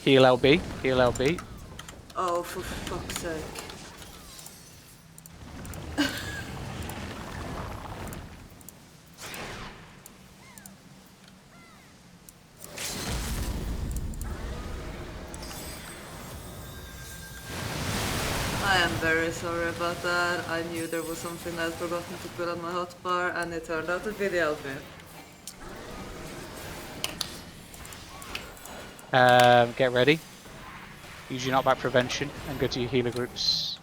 Heal LB. Heal LB. Oh, for fuck's sake. I am very sorry about that. I knew there was something I'd forgotten to put on my hotbar, and it turned out to be the LB. Get ready. Use your knockback prevention and go to your healer groups.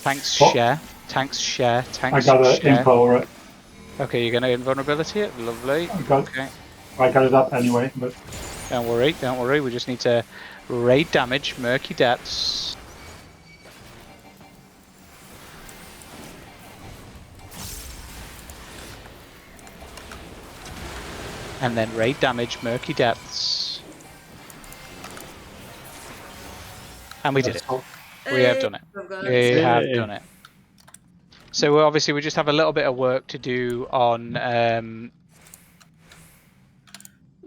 Tanks share. Tanks share. Tanks I got an share. info already. Okay, you're gonna invulnerability it. Lovely. Okay. I got it up anyway, but Don't worry. Don't worry. We just need to raid damage, murky depths. And then raid damage, murky depths. And we did it. We have done it. We have done it. So obviously we just have a little bit of work to do on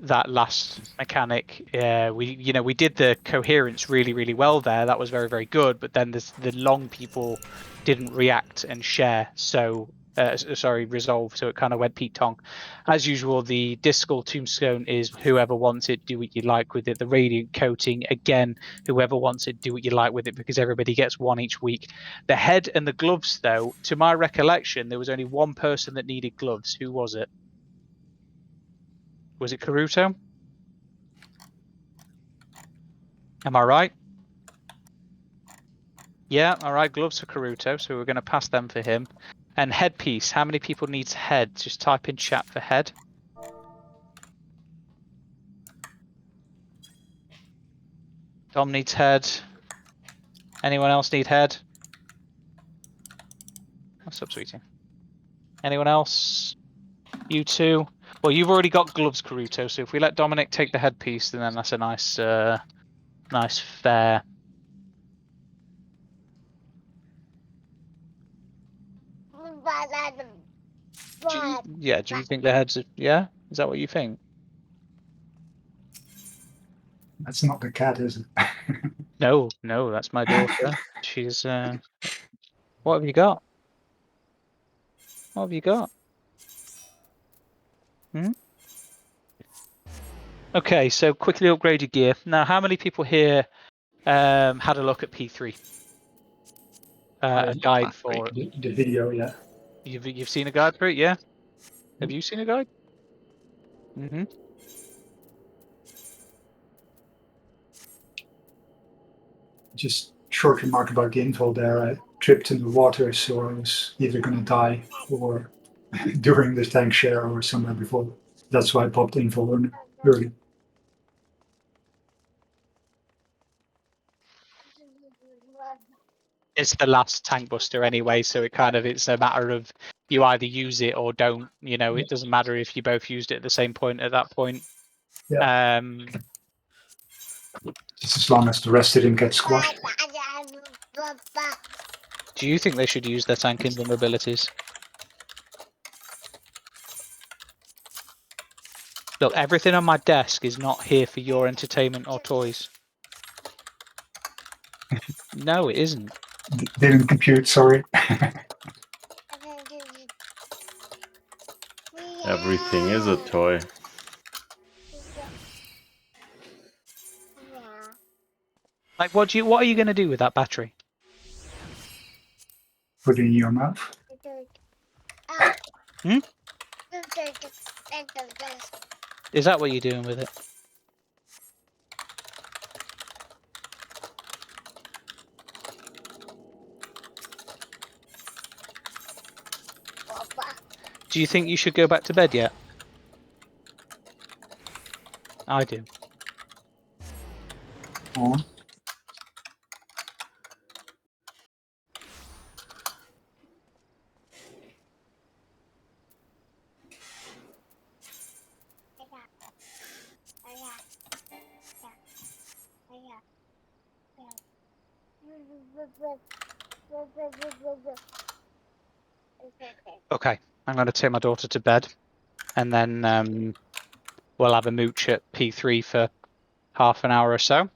that last mechanic. We did the coherence really well there. That was very good. But then the long people didn't react and share. So resolve. So it kind of went Pete Tong. As usual, the Discal Tombstone is whoever wants it, do what you like with it. The Radiant Coating, again, whoever wants it, do what you like with it, because everybody gets one each week. The head and the gloves, though, to my recollection, there was only one person that needed gloves. Who was it? Was it Karuto? Am I right? Yeah, all right. Gloves for Karuto, so we're going to pass them for him. And headpiece. How many people needs head? Just type in chat for head. Dom needs head. Anyone else need head? What's up, sweetie? Anyone else? You two? Well, you've already got gloves, Karuto, so if we let Dominic take the headpiece, then that's a nice, nice fair. Yeah, do you think the heads are, yeah? Is that what you think? That's not the cat, is it? No, no, that's my daughter. She's, what have you got? What have you got? Hmm? Okay, so quickly upgrade your gear. Now, how many people here had a look at P3? A guide for it. The video, yeah. You've seen a guide for it, yeah? Have you seen a guide? Mm-hmm. Just short remark about the info there. I tripped in the water, so I was either going to die or during the tank share or somewhere before. That's why I popped info early. It's the last tank buster anyway, so it's a matter of you either use it or don't. You know, it doesn't matter if you both used it at the same point at that point. Yeah. Just as long as the rest didn't get squashed. Do you think they should use their tank invulnerabilities? Look, everything on my desk is not here for your entertainment or toys. No, it isn't. Didn't compute, sorry. Everything is a toy. Like, what are you going to do with that battery? Put it in your mouth. Hmm? Is that what you're doing with it? Do you think you should go back to bed yet? I do. On. Okay, I'm going to take my daughter to bed, and then we'll have a mooch at P3 for half an hour or so.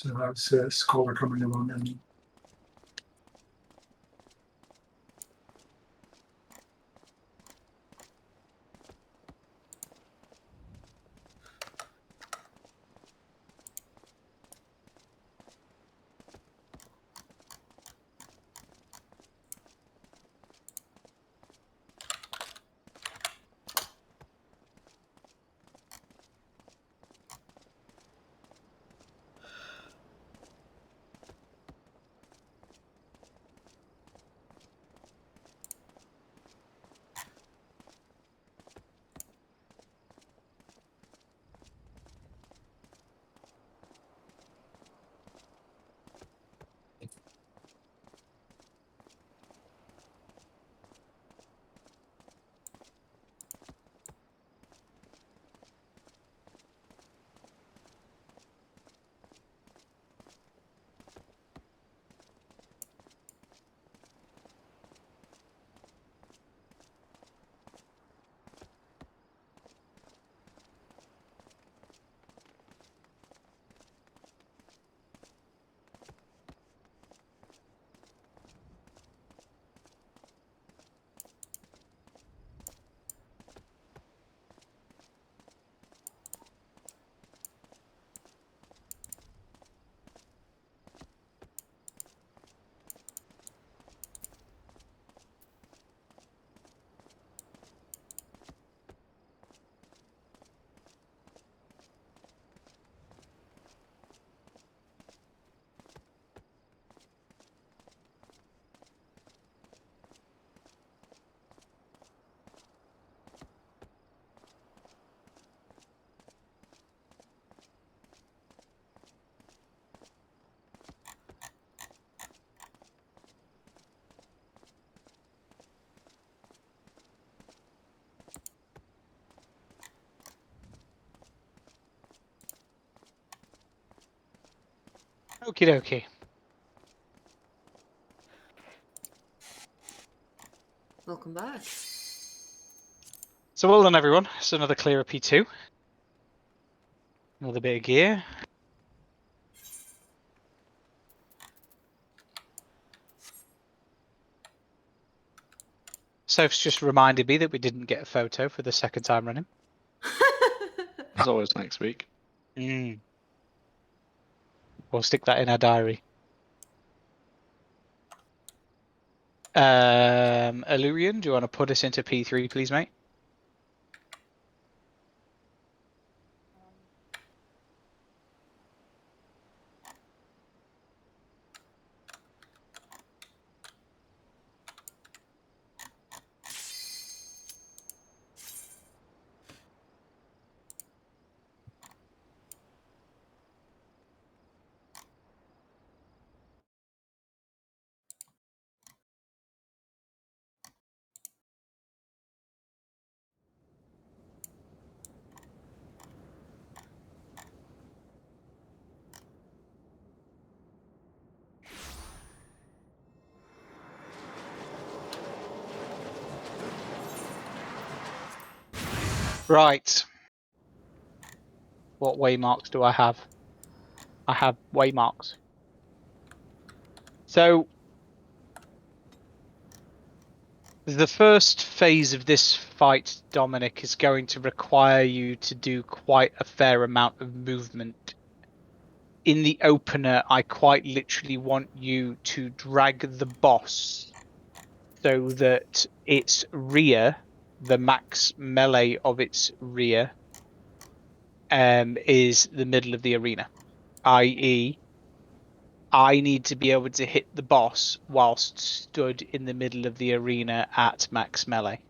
So how's Scholar coming along? And Okie dokie. Welcome back. So well done, everyone. It's another clear P2. Another bit of gear. Soph's just reminded me that we didn't get a photo for the second time running. As always, next week. We'll stick that in our diary. Illyrian, do you want to put us into P3, please, mate? Right. What waymarks do I have? I have waymarks. So the first phase of this fight, Dominic, is going to require you to do quite a fair amount of movement. In the opener, I quite literally want you to drag the boss so that its rear, the max melee of its rear, is the middle of the arena, i.e., I need to be able to hit the boss whilst stood in the middle of the arena at max melee.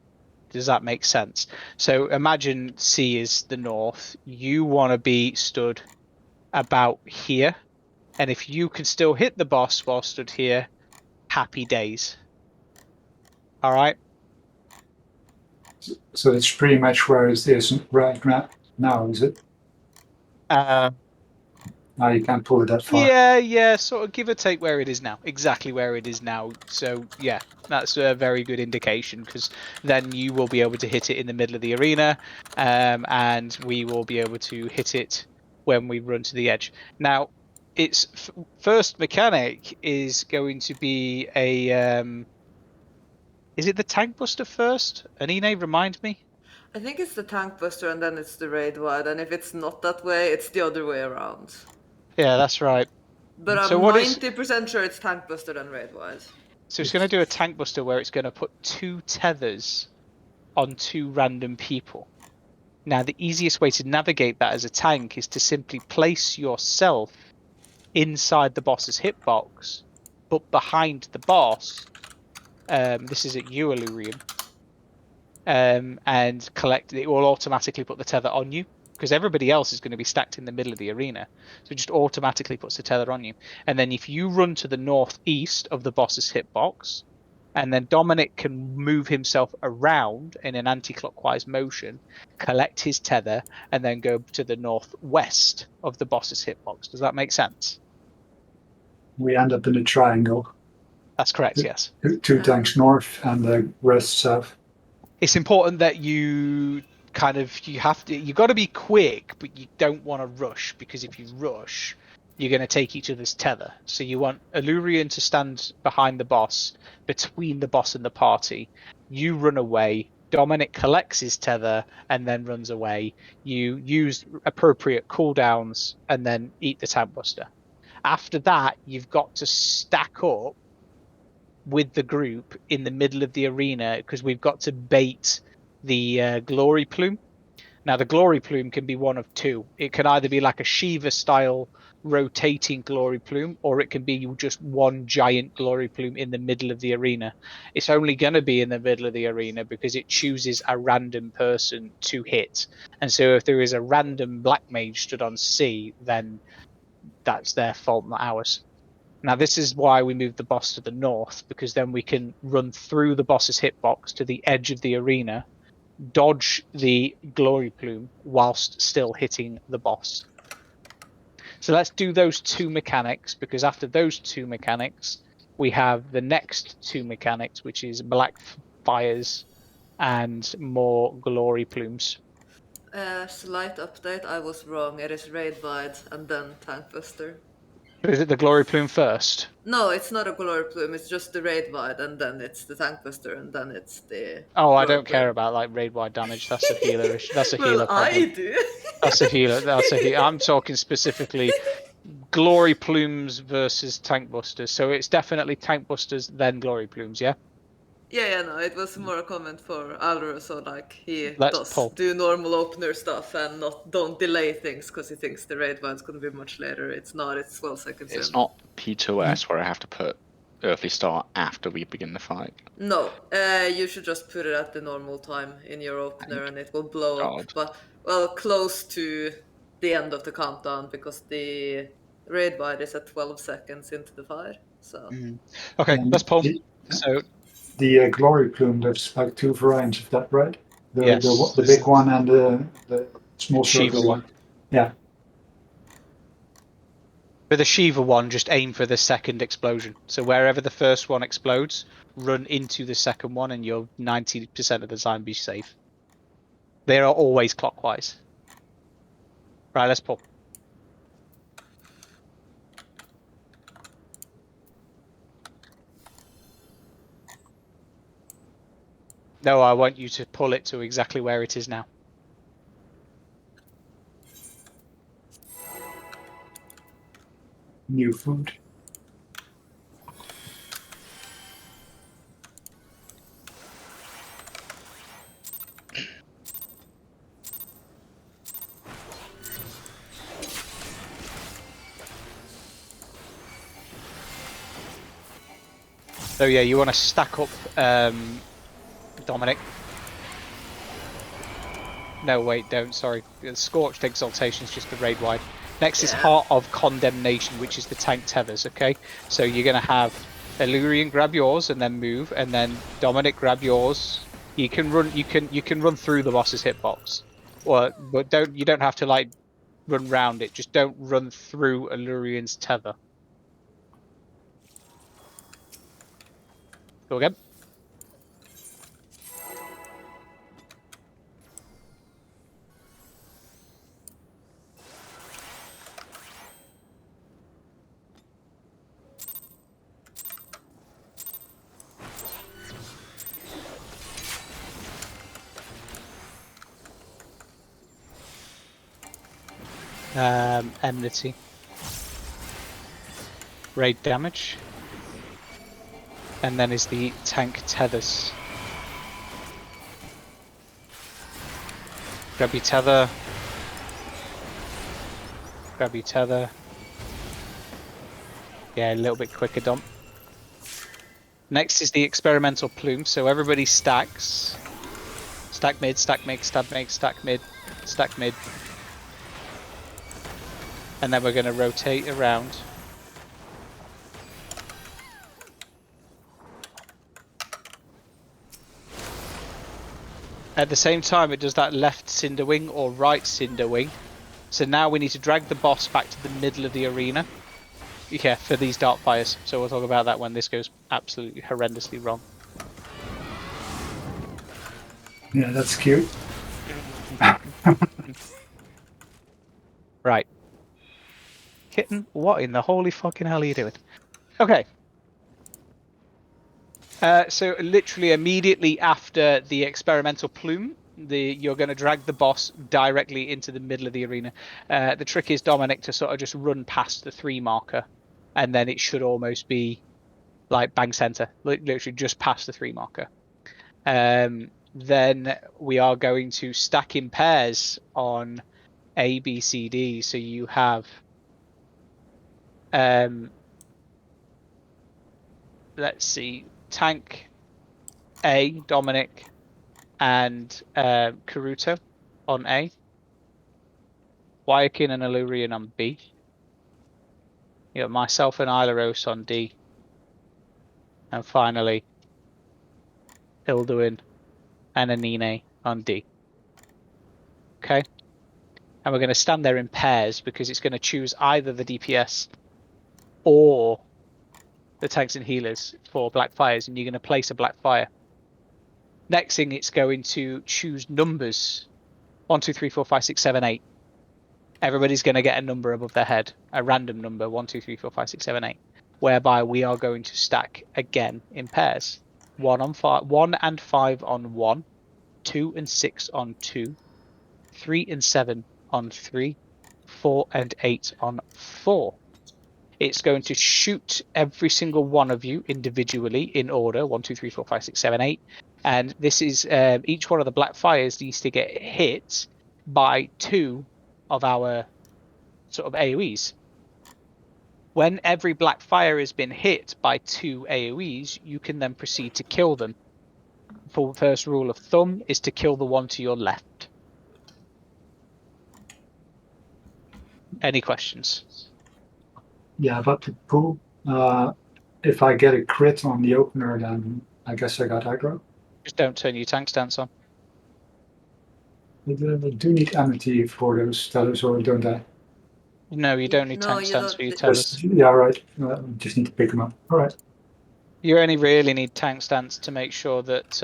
Does that make sense? So imagine C is the north. You want to be stood about here. And if you can still hit the boss while stood here, happy days. All right. so it's pretty much where it is right now, is it? Now you can't pull it that far. Yeah, sort of give or take where it is now. Exactly where it is now. So yeah, that's a very good indication because then you will be able to hit it in the middle of the arena, and we will be able to hit it when we run to the edge. Now, its first mechanic is going to be a. Is it the tank buster first? Anine, remind me. I think it's the tank buster and then it's the raid wide, and if it's not that way, it's the other way around. Yeah, that's right. But So I'm what is? 90% sure it's tank buster and raid wide. So it's going to do a tank buster where it's going to put 2 tethers on 2 random people. Now, the easiest way to navigate that as a tank is to simply place yourself inside the boss's hitbox, but behind the boss. This is at you, Allurian. And collect. It will automatically put the tether on you because everybody else is going to be stacked in the middle of the arena. So it just automatically puts the tether on you. And then if you run to the northeast of the boss's hitbox, and then Dominic can move himself around in an anti-clockwise motion, collect his tether, and then go to the northwest of the boss's hitbox. Does that make sense? We end up in a triangle. That's correct, yes. Two tanks north and the rest south. It's important that you you got to be quick, but you don't want to rush, because if you rush, you're going to take each other's tether. So you want Allurian to stand behind the boss, between the boss and the party. You run away. Dominic collects his tether and then runs away. You use appropriate cooldowns and then eat the tank buster. After that, you've got to stack up with the group in the middle of the arena, because we've got to bait the glory plume. Now, the glory plume can be one of two. It can either be like a Shiva style rotating glory plume, or it can be just one giant glory plume in the middle of the arena. It's only going to be in the middle of the arena because it chooses a random person to hit. And so if there is a random black mage stood on C, then that's their fault, not ours. Now, this is why we moved the boss to the north, because then we can run through the boss's hitbox to the edge of the arena, dodge the glory plume whilst still hitting the boss. So let's do those 2 mechanics, because after those 2 mechanics, we have the next 2 mechanics, which is black fires and more glory plumes. Slight update, I was wrong. It is raid wide and then tank buster. Is it the glory plume first? No, it's not a glory plume, it's just the raid wide and then it's the tank buster and then it's the Oh, I glory don't care plume. about like raid wide damage. That's a healer issue. That's a Well, healer I problem. do. That's a healer. That's a healer. I'm talking specifically glory plumes versus tank busters. So it's definitely tank busters, then glory plumes, yeah? Yeah, no, it was more a comment for Alro, so like he Let's does pull. do normal opener stuff and don't delay things because he thinks the raid one's gonna be much later. It's not, it's 12 seconds It's in. not P2S where I have to put Earthly Star after we begin the fight. No, you should just put it at the normal time in your opener and it will blow up, God. but well, close to the end of the countdown because the raid wide is at 12 seconds into the fire. So Okay, And let's pull. the, So the glory plume, there's like 2 variants of that, right? yes, The big one and the small Shiva circle one. one. Yeah. For the Shiva one, just aim for the second explosion. So wherever the first one explodes, run into the second one, and you'll 90% of the time be safe. They are always clockwise. Right, let's pull. No, I want you to pull it to exactly where it is now. New food. So yeah, you want to stack up Dominic. No, wait, don't. Sorry. Scorched Exaltation is just the raid wide. Next is Heart of Condemnation, which is the tank tethers, okay? So you're going to have Illurian grab yours and then move, and then Dominic grab yours. You can run run through the boss's hitbox. But you don't have to like run round it. Just don't run through Illurian's tether. Go again. Enmity. Raid damage. And then is the tank tethers. Grab your tether. Grab your tether. Yeah, a little bit quicker, Dom. Next is the experimental plume. So everybody stacks. Stack mid, stack mid, stack mid, stack mid, stack mid. And then we're going to rotate around. At the same time, it does that left cinder wing or right cinder wing. So now we need to drag the boss back to the middle of the arena. Yeah, for these dart fires. So we'll talk about that when this goes absolutely horrendously wrong. Yeah, that's cute. Right. Kitten, what in the holy fucking hell are you doing? Okay. So literally immediately after the experimental plume, you're going to drag the boss directly into the middle of the arena. The trick is, Dominic, to sort of just run past the 3 marker, and then it should almost be like bang center, literally just past the 3 marker. Then we are going to stack in pairs on A, B, C, D. So you have, let's see, tank A, Dominic, and Karuto on A. Wyakin and Illyrian on B. You got myself and Ilaros on D. And finally, Ilduin and Anine on D. Okay. And we're going to stand there in pairs because it's going to choose either the DPS or the tanks and healers for black fires, and you're going to place a black fire. Next thing, it's going to choose numbers 1, 2, 3, 4, 5, 6, 7, 8. Everybody's going to get a number above their head, a random number 1, 2, 3, 4, 5, 6, 7, 8, whereby we are going to stack again in pairs. 1 and 5 on 1, 2 and 6 on 2, 3 and 7 on 3, 4 and 8 on 4. It's going to shoot every single one of you individually in order 1, 2, 3, 4, 5, 6, 7, 8. And this is each one of the black fires needs to get hit by 2 of our sort of AoEs. When every black fire has been hit by 2 AoEs, you can then proceed to kill them. For first rule of thumb is to kill the one to your left. Any questions? Yeah, about the pool. If I get a crit on the opener, then I guess I got aggro. Just don't turn your tank stance on. I do need amity for those tellers, or don't I? No, you don't need No, tank you stance don't. for your tellers. Yeah, right. Just need to pick them up. All right. You only really need tank stance to make sure that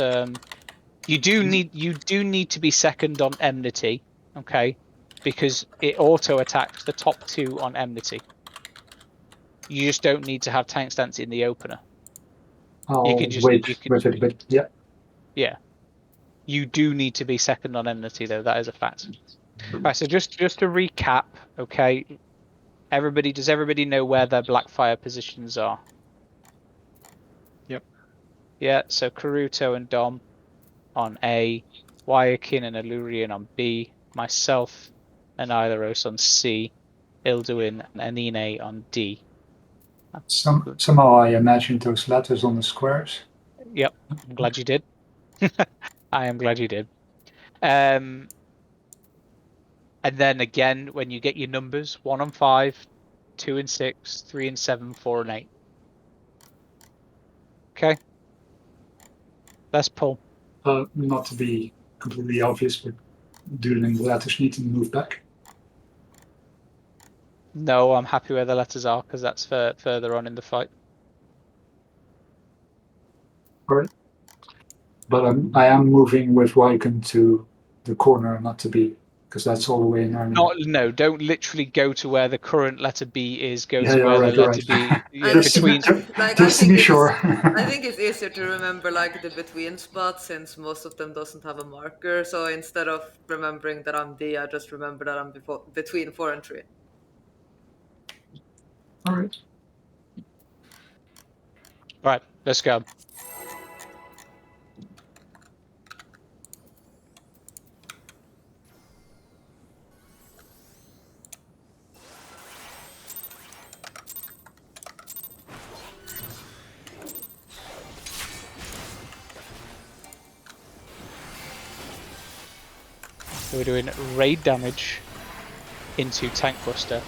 you do need to be second on enmity, okay? Because it auto attacks the top 2 on enmity. You just don't need to have tank stance in the opener. I'll wait with it, but yeah. Yeah. You do need to be second on enmity, though. That is a fact. Right. So just to recap, okay. Does everybody know where their blackfire positions are? Yep. Yeah. So Karuto and Dom on A, Wyakin and Illyrian on B, myself and Ilaros on C, Ilduin and Anine on D. Somehow I imagined those letters on the squares. Yep. I'm glad you did. I am glad you did. And then again, when you get your numbers, 1 and 5, 2 and 6, 3 and 7, 4 and 8. Okay. Let's pull. Not to be completely obvious, but do the letters need to move back? No, I'm happy where the letters are because that's further on in the fight. All right. But I am moving with Wyken to the corner, not to B. because that's all the way in Narnia. No, don't literally go to where the current letter B is. Go Yeah, to yeah, where right, the letter right. B Destiny, between. Like just to be sure. I think it's easier to remember like the between spots since most of them doesn't have a marker. So instead of remembering that I'm D, I just remember that I'm between 4 and 3. All right. Right, let's go. So we're doing raid damage into Tank Buster.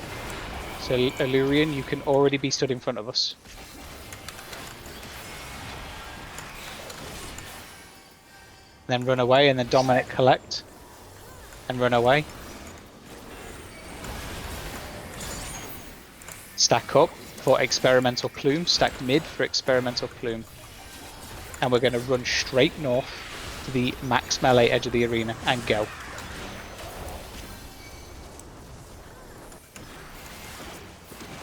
So Illyrian, you can already be stood in front of us. Then run away, and then Dominic collect. And run away. Stack up for Experimental Plume. Stack mid for Experimental Plume. And we're going to run straight north to the max melee edge of the arena and go.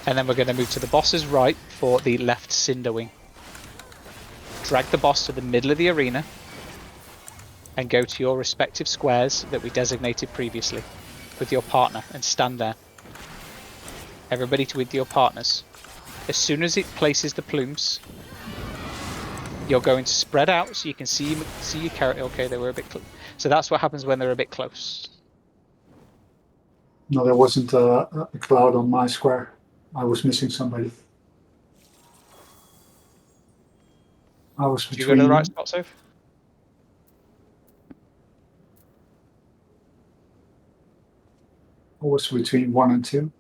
And then we're going to move to the boss's right for the left Cinder Wing. Drag the boss to the middle of the arena and go to your respective squares that we designated previously with your partner and stand there. Everybody with your partners. As soon as it places the plumes, you're going to spread out so you can see your character. Okay, they were a bit close. So that's what happens when they're a bit close. No, there wasn't a cloud on my square. I was missing somebody. I was Did you go to the between. right spot, Soph? I was between 1 and 2.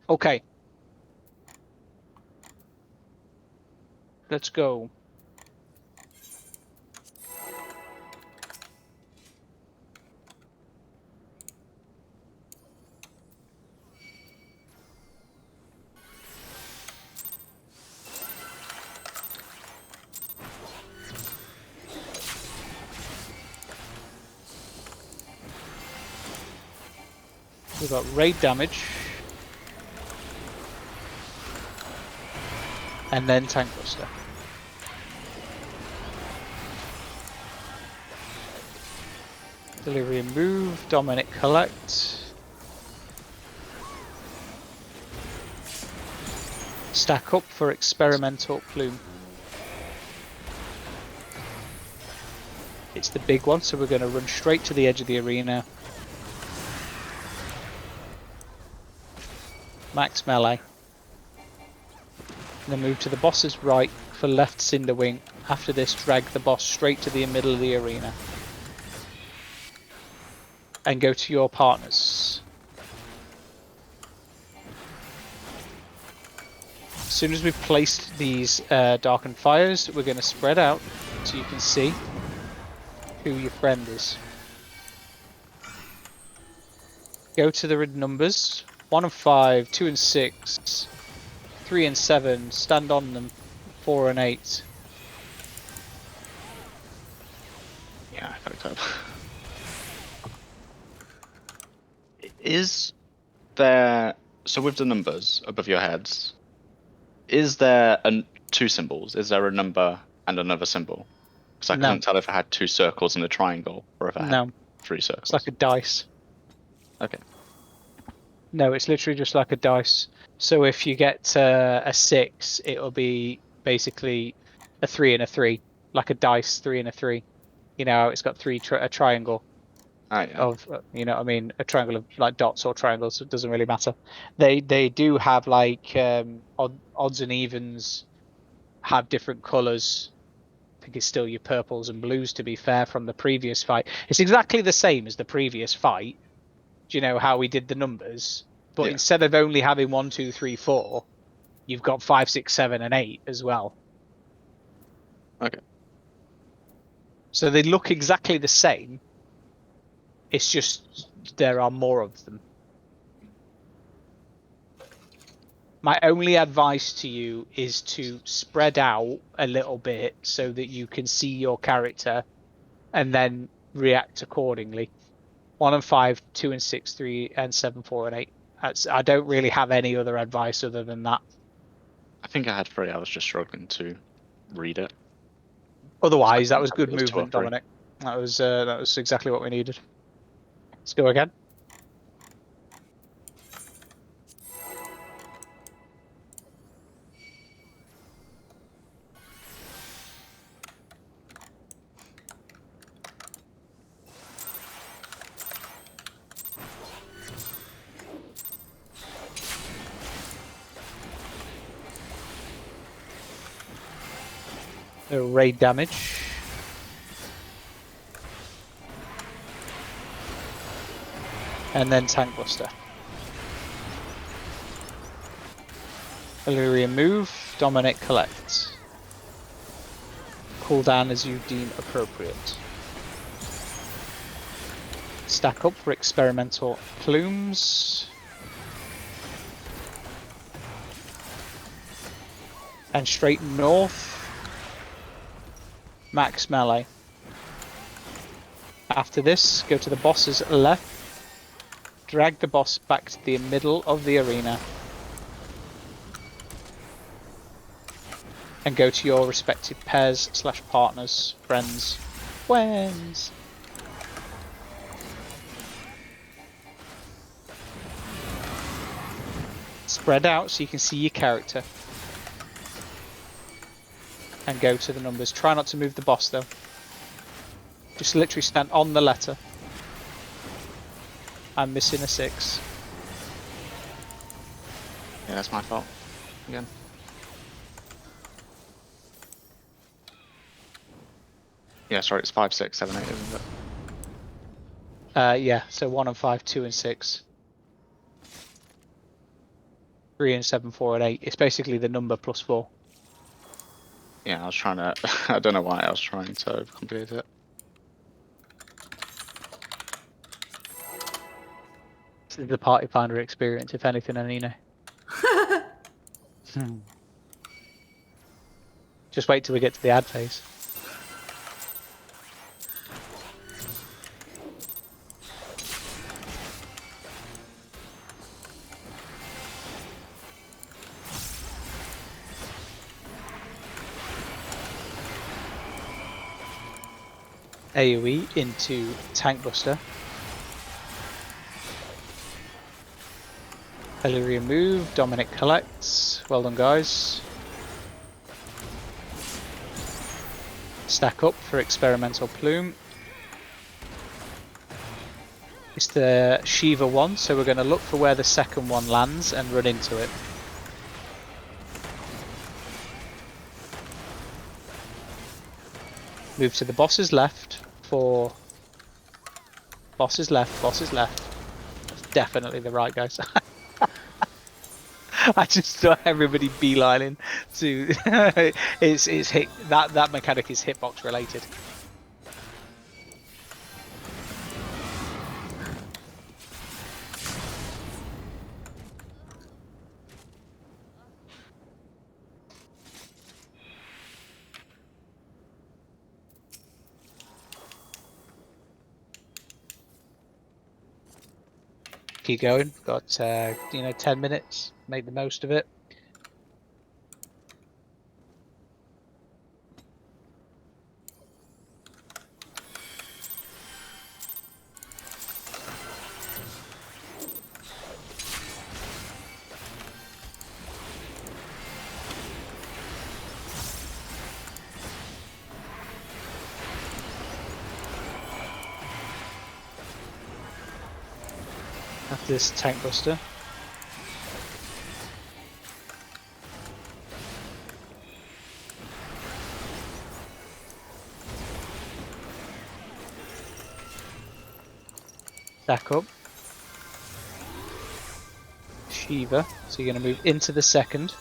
Okay. Let's go. We've got raid damage. And then Tank Buster. Delivery and move. Dominic collect. Stack up for Experimental Plume. It's the big one, so we're going to run straight to the edge of the arena. Max melee. And then move to the boss's right for left Cinder Wing. After this, drag the boss straight to the middle of the arena. And go to your partners. As soon as we've placed these darkened fires, we're going to spread out so you can see who your friend is. Go to the numbers. 1 and 5, 2 and 6, 3 and 7, stand on them, 4 and 8. Yeah, I fucked up. Is there, so with the numbers above your heads, is there two symbols? Is there a number and another symbol? Because I No. couldn't tell if it had 2 circles and a triangle, or if it had No, 3 circles. it's like a dice. Okay. No, it's literally just like a dice. So if you get a 6, it'll be basically a 3 and a 3, like a dice 3 and a 3. You know, it's got a triangle Ah, yeah. of, you know what I mean, a triangle of like dots or triangles. So it doesn't really matter. They do have like odds and evens have different colors. I think it's still your purples and blues, to be fair, from the previous fight. It's exactly the same as the previous fight. Do you know how we did the numbers? But Yeah. instead of only having 1, 2, 3, 4, you've got 5, 6, 7, and 8 as well. Okay. So they look exactly the same. It's just there are more of them. My only advice to you is to spread out a little bit so that you can see your character and then react accordingly. 1 and 5, 2 and 6, 3 and 7, 4 and 8. I don't really have any other advice other than that. I think I had 3. I was just struggling to read it. Otherwise, that was It good was 2 or movement, 3. Dominic. That was exactly what we needed. Let's go again. Raid damage. And then Tank Buster. Illyrian move, Dominic collect. Cooldown as you deem appropriate. Stack up for experimental plumes. And straight north. Max melee. After this, go to the boss's left. Drag the boss back to the middle of the arena. And go to your respective pairs / partners, friends. Spread out so you can see your character. And go to the numbers. Try not to move the boss though. Just literally stand on the letter. I'm missing a 6. Yeah, that's my fault. Again. Yeah, sorry, it's 5, 6, 7, 8, isn't it? Yeah, so 1 and 5, 2 and 6. 3 and 7, 4 and 8. It's basically the number plus 4. Yeah, I was trying to... I don't know why I was trying to complete it. This is the party finder experience, if anything, Anina. Just wait till we get to the ad phase. AoE into Tank Buster. Illyrian move, Dominic collects. Well done, guys. Stack up for experimental plume. It's the Shiva one, so we're going to look for where the second one lands and run into it. Move to the boss's left for... Boss's left, boss's left. That's definitely the right, guys. I just saw everybody beelining to... it's hit... That mechanic is hitbox related. Keep going. Got 10 minutes. Make the most of it. After this Tank Buster. Stack up. Shiva. So you're going to move into the second.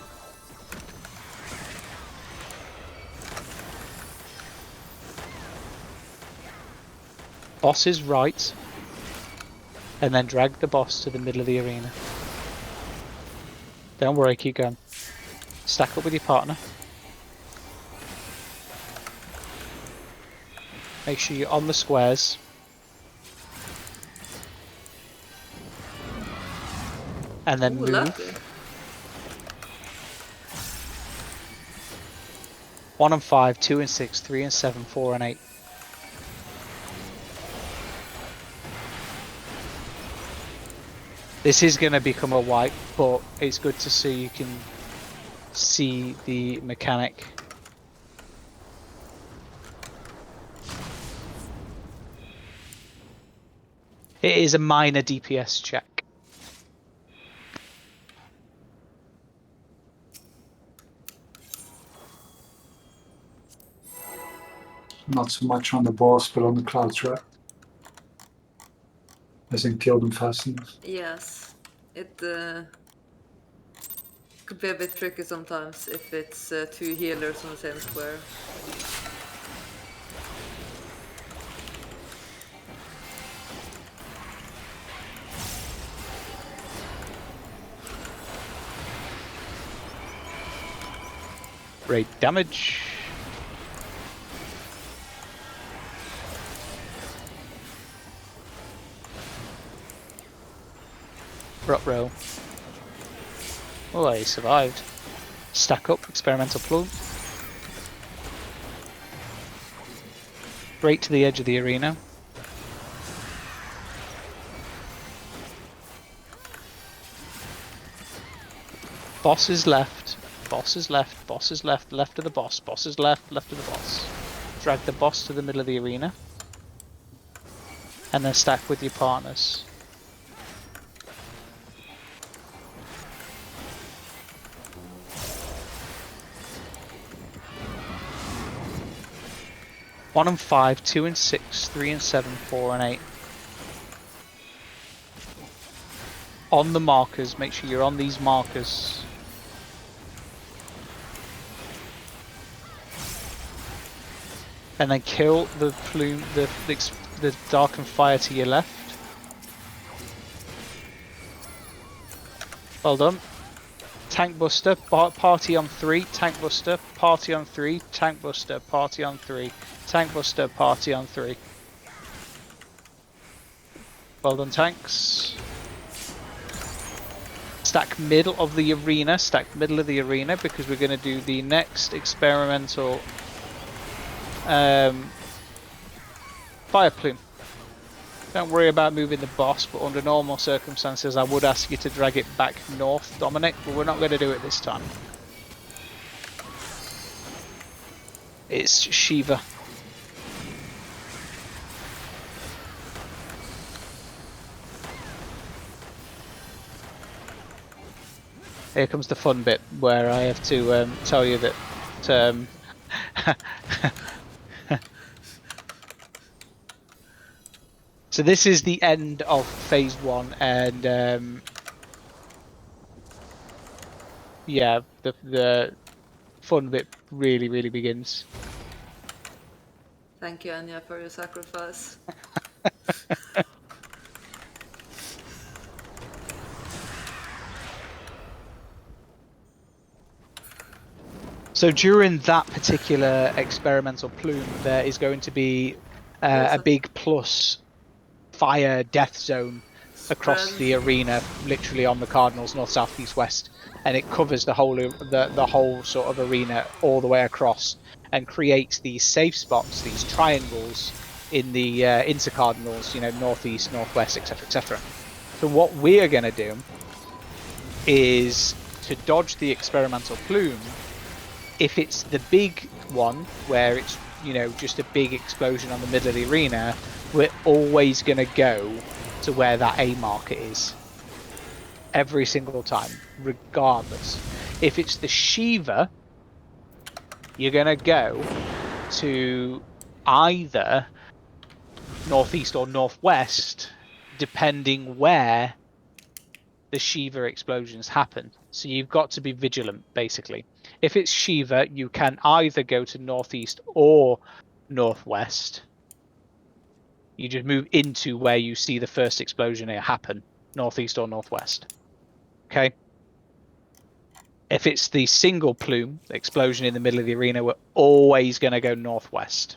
Boss is right. And then drag the boss to the middle of the arena. Don't worry, keep going. Stack up with your partner. Make sure you're on the squares. And then Ooh, move. lucky. 1 and 5, 2 and 6, 3 and 7, 4 and 8. This is going to become a wipe, but it's good to see you can see the mechanic. It is a minor DPS check. Not so much on the boss, but on the cloud trap. As in kill them fast enough. Yes. It could be a bit tricky sometimes if it's two healers on the same square. Great damage. Front row. Oh, he survived. Stack up, experimental plume. Straight to the edge of the arena. Boss is left. Boss is left. Boss is left. Left of the boss. Boss is left. Left of the boss. Drag the boss to the middle of the arena. And then stack with your partners. One and 5, 2 and 6, 3 and 7, 4 and 8. On the markers, make sure you're on these markers. And then kill the plume, the darkened fire to your left. Well done. Tank Buster, party on 3, Tank Buster, party on 3, Tank Buster, party on 3, Tank Buster, party on 3. Well done, tanks. Stack middle of the arena, because we're going to do the next experimental fire plume. Don't worry about moving the boss, but under normal circumstances I would ask you to drag it back north, Dominic, but we're not going to do it this time. It's Shiva. Here comes the fun bit where I have to tell you that so this is the end of phase 1, and yeah, the fun bit really begins. Thank you, Anya, for your sacrifice. So during that particular experimental plume, there is going to be a big plus fire death zone across the arena, literally on the cardinals, north, south, east, west, and it covers the whole sort of arena all the way across, and creates these safe spots, these triangles in the intercardinals, you know, northeast, northwest, etc., etc. So what we are going to do is to dodge the experimental plume. If it's the big one, where it's, you know, just a big explosion on the middle of the arena, we're always going to go to where that A marker is. Every single time, regardless. If it's the Shiva, you're going to go to either northeast or northwest, depending where the Shiva explosions happen. So you've got to be vigilant, basically. If it's Shiva, you can either go to northeast or northwest. You just move into where you see the first explosion happen, northeast or northwest. Okay. If it's the single plume explosion in the middle of the arena, we're always going to go northwest.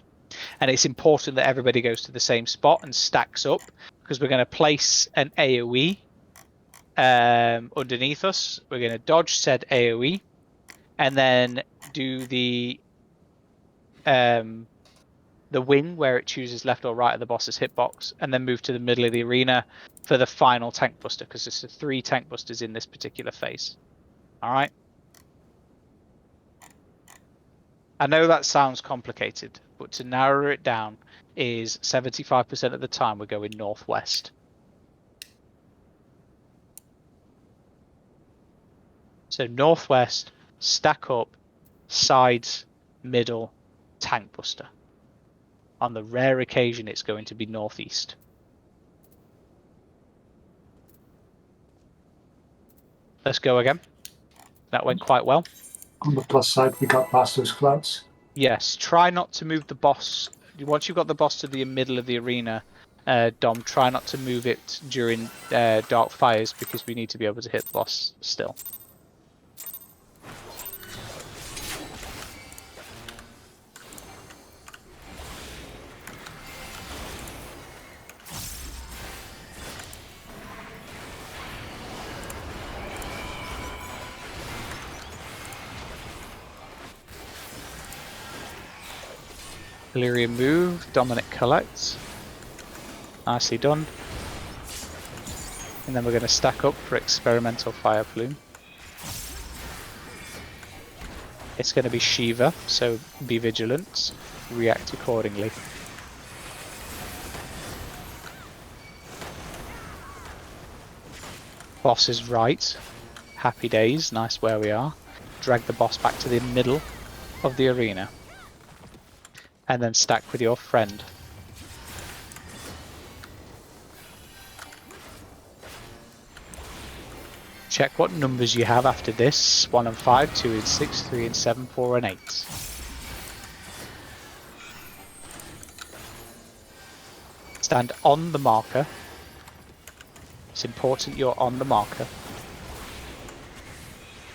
And it's important that everybody goes to the same spot and stacks up, because we're going to place an AoE underneath us. We're going to dodge said AoE and then do the wing where it chooses left or right of the boss's hitbox, and then move to the middle of the arena for the final tank buster, because there's 3 tank busters in this particular phase. All right. I know that sounds complicated, but to narrow it down is 75% of the time we're going northwest. So northwest, stack up, sides, middle, tank buster. On the rare occasion, it's going to be northeast. Let's go again. That went quite well. On the plus side, we got past those clouds. Yes, try not to move the boss. Once you've got the boss to the middle of the arena, Dom, try not to move it during dark fires, because we need to be able to hit the boss still. Delirium move, Dominic collects. Nicely done. And then we're going to stack up for experimental fire plume. It's going to be Shiva, so be vigilant. React accordingly. Boss is right. Happy days, nice where we are. Drag the boss back to the middle of the arena. And then stack with your friend. Check what numbers you have after this. 1 and 5, 2 and 6, 3 and 7, 4 and 8. Stand on the marker. It's important you're on the marker.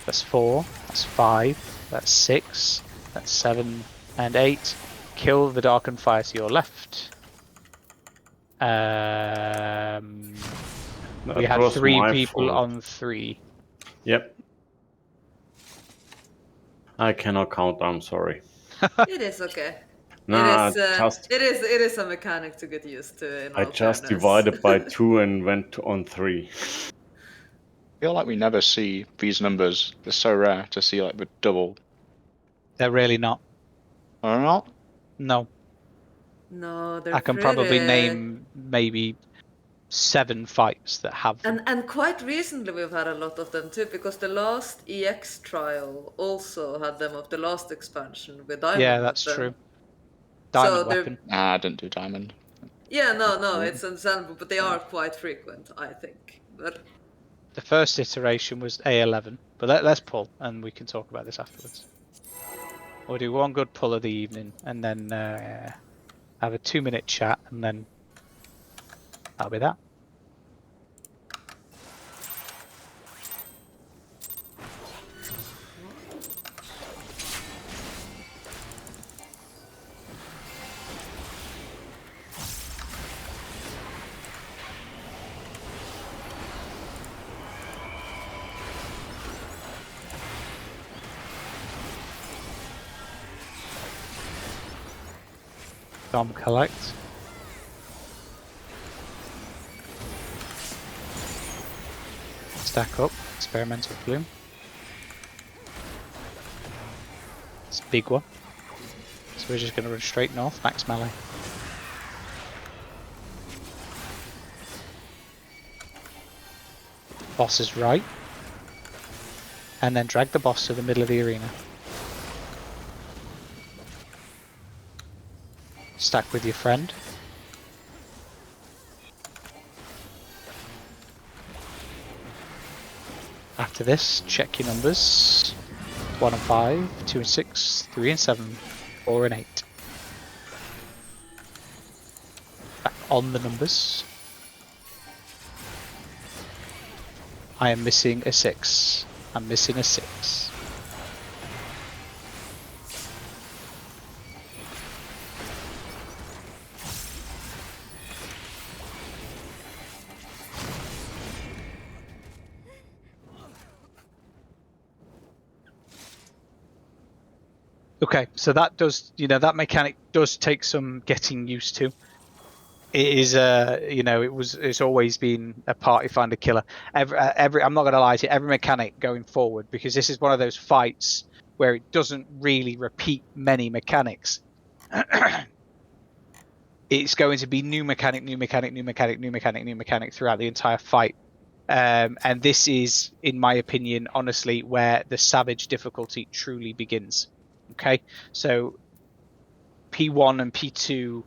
That's 4, that's 5, that's 6, that's 7 and 8. Kill the darkened fire to your left. We had 3 people on 3. Yep. I cannot count, I'm sorry. It is okay. Nah, it is a mechanic to get used to. I just divided by 2 and went on 3. I feel like we never see these numbers. They're so rare to see like the double. They're really not. Are not? No. No, they're I can probably name maybe 7 fights that have them. And quite recently we've had a lot of them too, because the last EX trial also had them of the last expansion with Diamond. Yeah, that's weapon. true. Diamond weapon. Nah, I didn't do Diamond. Yeah, no, it's understandable, but they are quite frequent, I think. But The first iteration was A11, but let's pull, and we can talk about this afterwards. We'll do one good pull of the evening, and then have a 2-minute chat, and then that'll be that. Dom collect. Stack up, experimental plume. It's a big one. So we're just going to run straight north, max melee. Boss is right. And then drag the boss to the middle of the arena. Stack with your friend. After this, check your numbers. 1 and 5, 2 and 6, 3 and 7, 4 and 8. Back on the numbers. I am missing a 6. I'm missing a 6. Okay, so that does, that mechanic does take some getting used to. It is, it's always been a party finder killer. I'm not going to lie to you, every mechanic going forward, because this is one of those fights where it doesn't really repeat many mechanics. It's going to be new mechanic, new mechanic, new mechanic, new mechanic, new mechanic throughout the entire fight. And this is, in my opinion, honestly, where the savage difficulty truly begins. Okay, so P1 and P2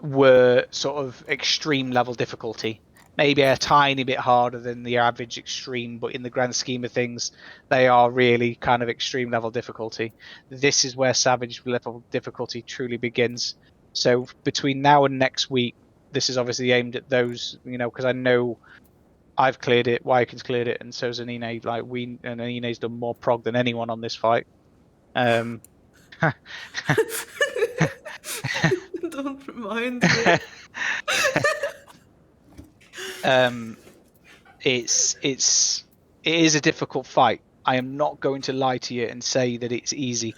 were sort of extreme level difficulty, maybe a tiny bit harder than the average extreme, but in the grand scheme of things, they are really kind of extreme level difficulty. This is where savage level difficulty truly begins. So between now and next week, this is obviously aimed at those, because I know I've cleared it, Wykin's cleared it, and so's Anine. Like and Anine's done more prog than anyone on this fight. Don't remind me. It is a difficult fight. I am not going to lie to you and say that it's easy.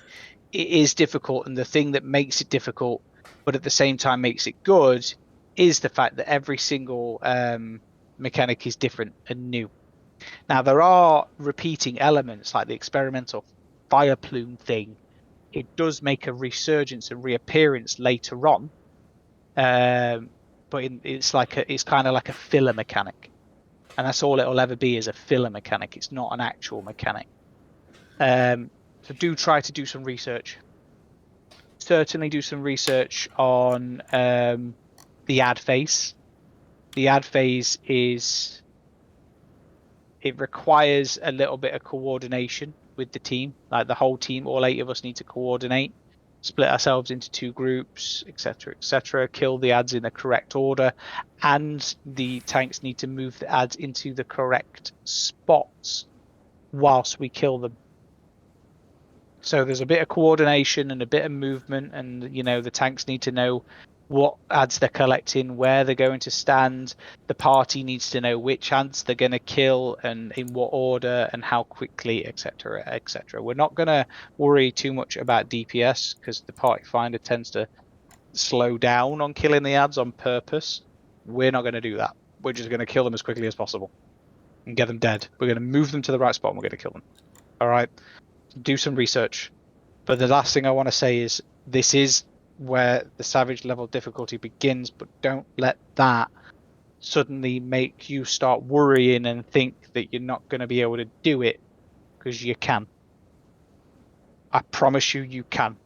It is difficult, and the thing that makes it difficult, but at the same time makes it good, is the fact that every single mechanic is different and new. Now, there are repeating elements like the experimental fire plume thing. It does make a resurgence and reappearance later on, but it's kind of like a filler mechanic, and that's all it'll ever be, is a filler mechanic. It's not an actual mechanic. So do try to do some research. Certainly do some research on the ad phase. The ad phase it requires a little bit of coordination with the team. Like the whole team, all 8 of us need to coordinate, split ourselves into 2 groups, etc., kill the ads in the correct order, and the tanks need to move the ads into the correct spots whilst we kill them. So there's a bit of coordination and a bit of movement, and the tanks need to know what ads they're collecting, where they're going to stand. The party needs to know which ads they're going to kill and in what order and how quickly, etc., etc. We're not going to worry too much about DPS because the party finder tends to slow down on killing the ads on purpose. We're not going to do that. We're just going to kill them as quickly as possible and get them dead. We're going to move them to the right spot and we're going to kill them. All right. Do some research. But the last thing I want to say is this is where the savage level difficulty begins, but don't let that suddenly make you start worrying and think that you're not going to be able to do it, because you can. I promise you can.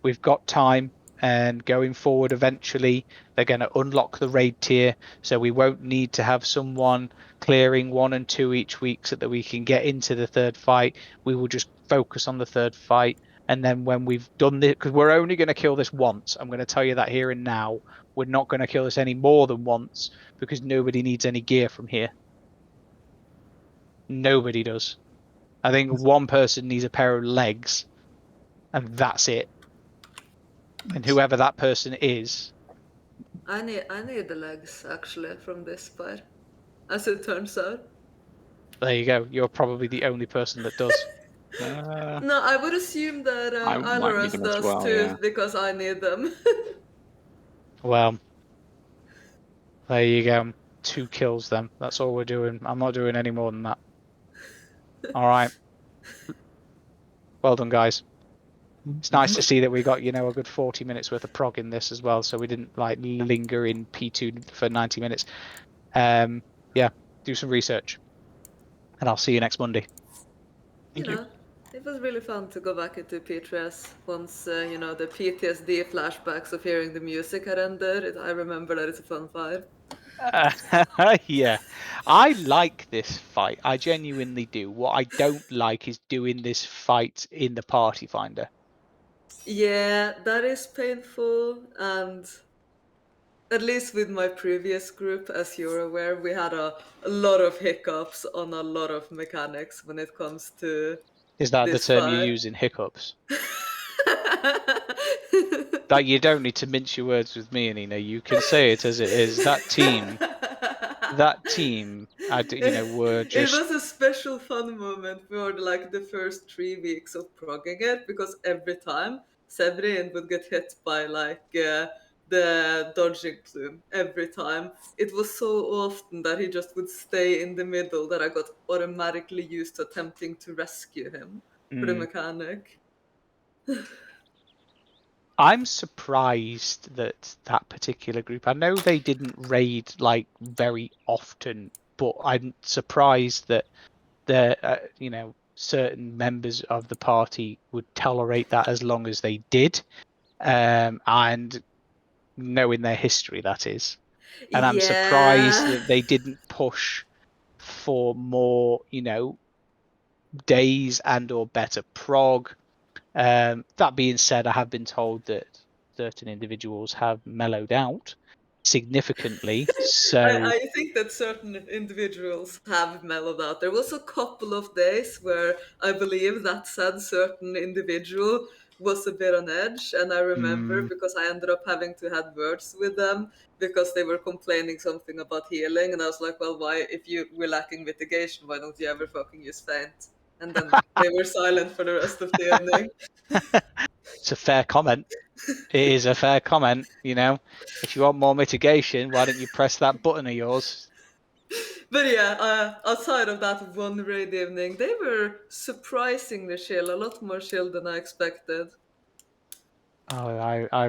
We've got time, and going forward, eventually they're going to unlock the raid tier, so we won't need to have someone clearing 1 and 2 each week so that we can get into the 3rd fight. We will just focus on the 3rd fight, and then when we've done this, because we're only going to kill this once, I'm going to tell you that here and now. We're not going to kill this any more than once, because nobody needs any gear from here. Nobody does. I think one person needs a pair of legs, and that's it. And whoever that person is, I need the legs actually from this fight, as it turns out. there you go. You're probably the only person that does. No, I would assume that I might need Alvarez them as does well, too, yeah. because I need them. Well, there you go. 2 kills then. That's all we're doing. I'm not doing any more than that. All right. Well done, guys. It's nice to see that we got, a good 40 minutes worth of prog in this as well, so we didn't linger in P2 for 90 minutes. Yeah, do some research, and I'll see you next Monday. Thank you. It was really fun to go back into P3S once, the PTSD flashbacks of hearing the music had ended. I remember that it's a fun fight. Yeah, I like this fight. I genuinely do. What I don't like is doing this fight in the party finder. Yeah, that is painful, and at least with my previous group, as you're aware, we had a lot of hiccups on a lot of mechanics when it comes to Is that the this term you fight. use in hiccups? That you don't need to mince your words with me, Anina. You can say it as it is. That team, were It just was a special fun moment for like the first 3 weeks of progging it, because every time Severin would get hit by like the dodging plume every time. It was so often that he just would stay in the middle that I got automatically used to attempting to rescue him for the Mm. mechanic. I'm surprised that that particular group. I know they didn't raid like very often, but I'm surprised that certain members of the party would tolerate that as long as they did, and knowing their history, that is. And I'm surprised Yeah. that they didn't push for more, days and or better prog. That being said, I have been told that certain individuals have mellowed out significantly. So, I think that certain individuals have mellowed out. There was a couple of days where I believe that said certain individual was a bit on edge, and I remember because I ended up having to have words with them because they were complaining something about healing, and I was like, well, why, if you were lacking mitigation, why don't you ever fucking use feint? And then they were silent for the rest of the evening. it's a fair comment. It is a fair comment. If you want more mitigation, why don't you press that button of yours? But yeah, outside of that one raid evening, they were surprisingly chill, a lot more chill than I expected. Oh, I